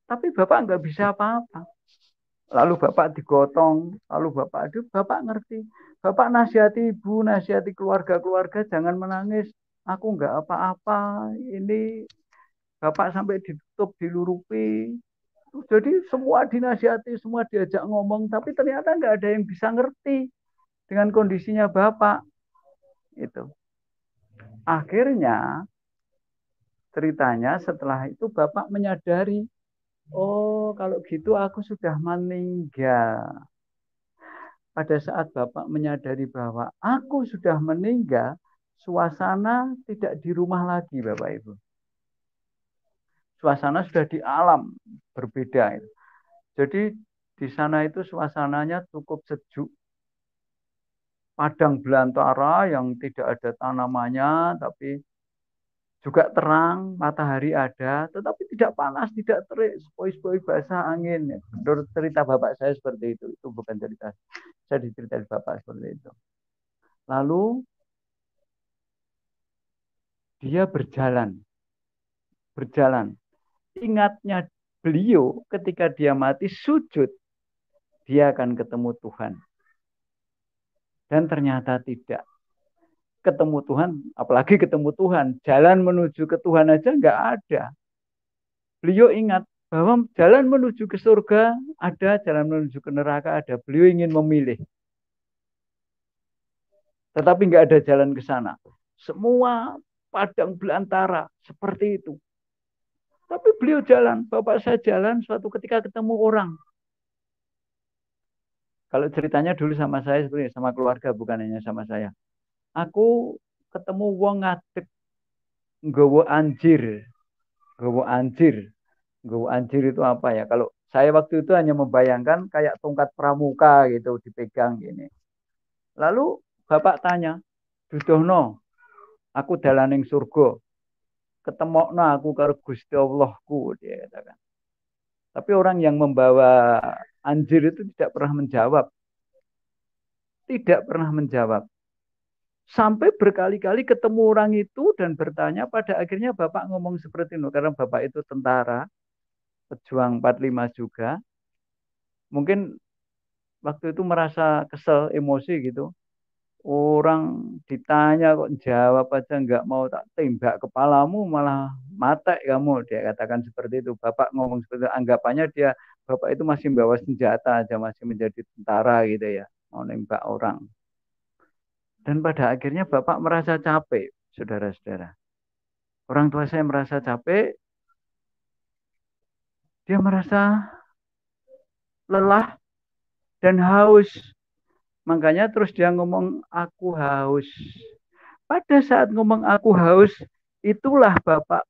tapi Bapak nggak bisa apa-apa. Lalu Bapak digotong, lalu Bapak aduh, Bapak ngerti. Bapak nasihati ibu, nasihati keluarga-keluarga, jangan menangis. Aku nggak apa-apa. Ini Bapak sampai ditutup, dilurupi. Jadi semua dinasihati, semua diajak ngomong, tapi ternyata nggak ada yang bisa ngerti dengan kondisinya Bapak. Itu. Akhirnya ceritanya setelah itu Bapak menyadari, oh kalau gitu aku sudah meninggal. Pada saat Bapak menyadari bahwa aku sudah meninggal, suasana tidak di rumah lagi Bapak Ibu. Suasana sudah di alam, berbeda. Jadi di sana itu suasananya cukup sejuk. Padang belantara yang tidak ada tanamannya, tapi juga terang, matahari ada, tetapi tidak panas, tidak terik, sepoi-sepoi basah angin. Menurut cerita bapak saya seperti itu bukan cerita saya, diceritain bapak seperti itu. Lalu dia berjalan. Ingatnya beliau ketika dia mati sujud, dia akan ketemu Tuhan. Dan ternyata tidak. Ketemu Tuhan, apalagi ketemu Tuhan. Jalan menuju ke Tuhan aja nggak ada. Beliau ingat bahwa jalan menuju ke surga ada, jalan menuju ke neraka ada. Beliau ingin memilih. Tetapi nggak ada jalan ke sana. Semua padang belantara seperti itu. Tapi beliau jalan, bapak saya jalan, suatu ketika ketemu orang. Kalau ceritanya dulu sama saya sebenarnya sama keluarga, bukan hanya sama saya. Aku ketemu wong ngadeg nggawa anjir. Nggawa anjir. Nggawa anjir itu apa ya? Kalau saya waktu itu hanya membayangkan kayak tongkat pramuka gitu dipegang gini. Lalu bapak tanya, "Dudohno, aku dalaning surga. Ketemokno aku karo Gusti Allahku," dia katakan. Tapi orang yang membawa anjir itu tidak pernah menjawab. Tidak pernah menjawab. Sampai berkali-kali ketemu orang itu dan bertanya, pada akhirnya Bapak ngomong seperti itu. Karena Bapak itu tentara, pejuang 45 juga. Mungkin waktu itu merasa kesel, emosi gitu. Orang ditanya kok jawab aja nggak mau, tak tembak kepalamu malah mati kamu. Dia katakan seperti itu. Bapak ngomong seperti itu. Anggapannya dia, Bapak itu masih bawa senjata aja, masih menjadi tentara gitu ya. Mau nembak orang. Dan pada akhirnya Bapak merasa capek, saudara-saudara. Orang tua saya merasa capek, dia merasa lelah dan haus. Makanya terus dia ngomong, aku haus. Pada saat ngomong aku haus, itulah Bapak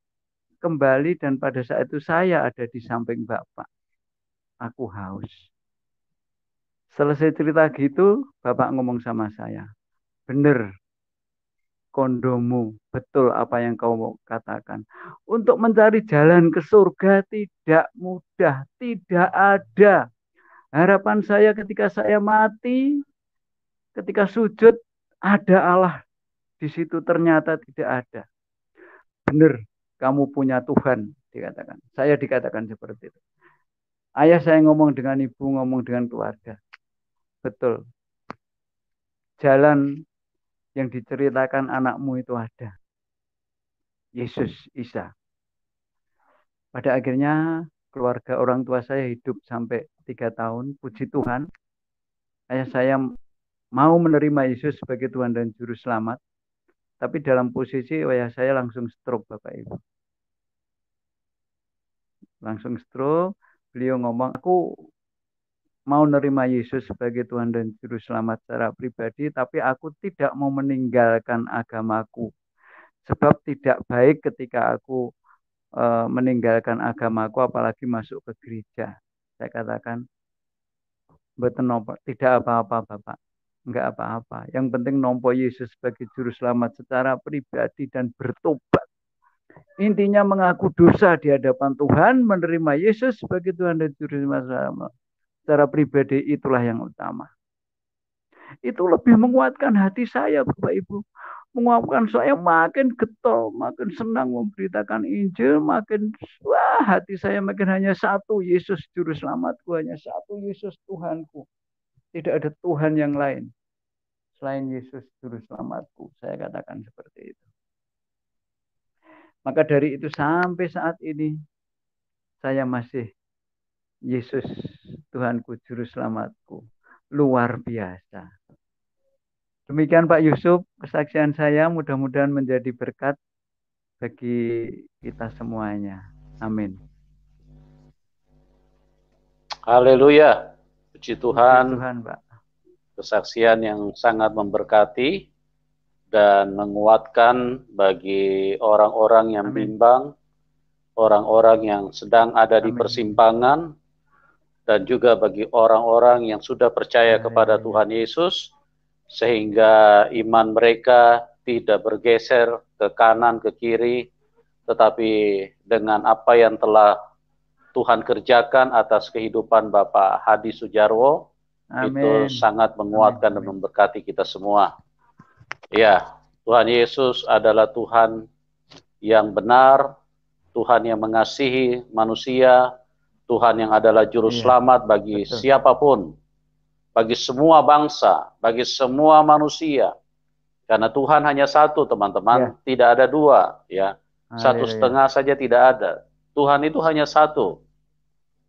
kembali dan pada saat itu saya ada di samping Bapak. Aku haus. Selesai cerita gitu, Bapak ngomong sama saya, bener, kondomu, betul apa yang kau katakan. Untuk mencari jalan ke surga tidak mudah, tidak ada. Harapan saya ketika saya mati, ketika sujud, ada Allah di situ, ternyata tidak ada. Benar, kamu punya Tuhan, dikatakan. Saya dikatakan seperti itu. Ayah saya ngomong dengan ibu, ngomong dengan keluarga. Betul. Jalan yang diceritakan anakmu itu ada. Yesus, Isa. Pada akhirnya keluarga orang tua saya hidup sampai 3 tahun. Puji Tuhan. Ayah saya mau menerima Yesus sebagai Tuhan dan Juru Selamat. Tapi dalam posisi ayah saya langsung stroke Bapak Ibu. Langsung stroke. Beliau ngomong, aku mau menerima Yesus sebagai Tuhan dan Juru Selamat secara pribadi. Tapi aku tidak mau meninggalkan agamaku. Sebab tidak baik ketika aku meninggalkan agamaku apalagi masuk ke gereja. Saya katakan, tidak apa-apa Bapak. Enggak apa-apa. Yang penting nompo Yesus sebagai juru selamat secara pribadi dan bertobat. Intinya mengaku dosa di hadapan Tuhan, menerima Yesus sebagai Tuhan dan juru selamat secara pribadi, itulah yang utama. Itu lebih menguatkan hati saya Bapak Ibu. menguapkan saya, makin getol, makin senang memberitakan Injil, makin wah hati saya makin hanya satu, Yesus Juru Selamatku, hanya satu, Yesus Tuhanku. Tidak ada Tuhan yang lain selain Yesus Juru Selamatku. Saya katakan seperti itu. Maka dari itu sampai saat ini saya masih Yesus Tuhanku, Juru Selamatku. Luar biasa. Demikian Pak Yusuf, kesaksian saya mudah-mudahan menjadi berkat bagi kita semuanya. Amin. Haleluya. Puji Tuhan. Puji Tuhan, Pak. Kesaksian yang sangat memberkati dan menguatkan bagi orang-orang yang bimbang, orang-orang yang sedang ada di persimpangan, dan juga bagi orang-orang yang sudah percaya kepada Tuhan Yesus, sehingga iman mereka tidak bergeser ke kanan, ke kiri, tetapi dengan apa yang telah Tuhan kerjakan atas kehidupan Bapak Hadi Sujarwo, itu sangat menguatkan dan memberkati kita semua. Ya, Tuhan Yesus adalah Tuhan yang benar, Tuhan yang mengasihi manusia, Tuhan yang adalah juru selamat bagi siapapun, bagi semua bangsa, bagi semua manusia. Karena Tuhan hanya satu, teman-teman, tidak ada dua, ya. Satu setengah saja tidak ada. Tuhan itu hanya satu.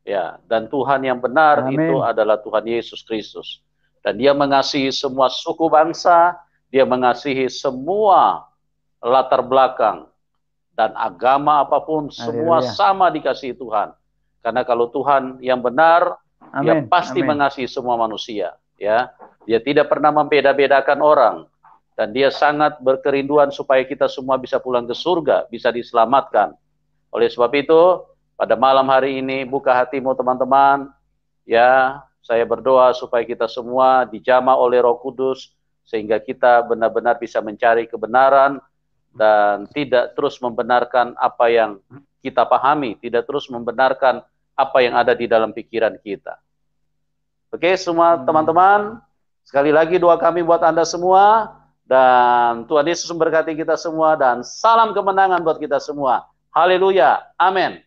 Ya, dan Tuhan yang benar itu adalah Tuhan Yesus Kristus. Dan Dia mengasihi semua suku bangsa, Dia mengasihi semua latar belakang dan agama apapun, semua sama dikasihi Tuhan. Karena kalau Tuhan yang benar, Dia pasti mengasihi semua manusia, ya. Dia tidak pernah membeda-bedakan orang, dan Dia sangat berkerinduan supaya kita semua bisa pulang ke surga, bisa diselamatkan. Oleh sebab itu, pada malam hari ini buka hatimu teman-teman, ya. Saya berdoa supaya kita semua dijamah oleh Roh Kudus, sehingga kita benar-benar bisa mencari kebenaran dan tidak terus membenarkan apa yang kita pahami, tidak terus membenarkan apa yang ada di dalam pikiran kita. Oke, semua teman-teman, sekali lagi doa kami buat Anda semua, dan Tuhan Yesus memberkati kita semua, dan salam kemenangan buat kita semua. Haleluya, amin.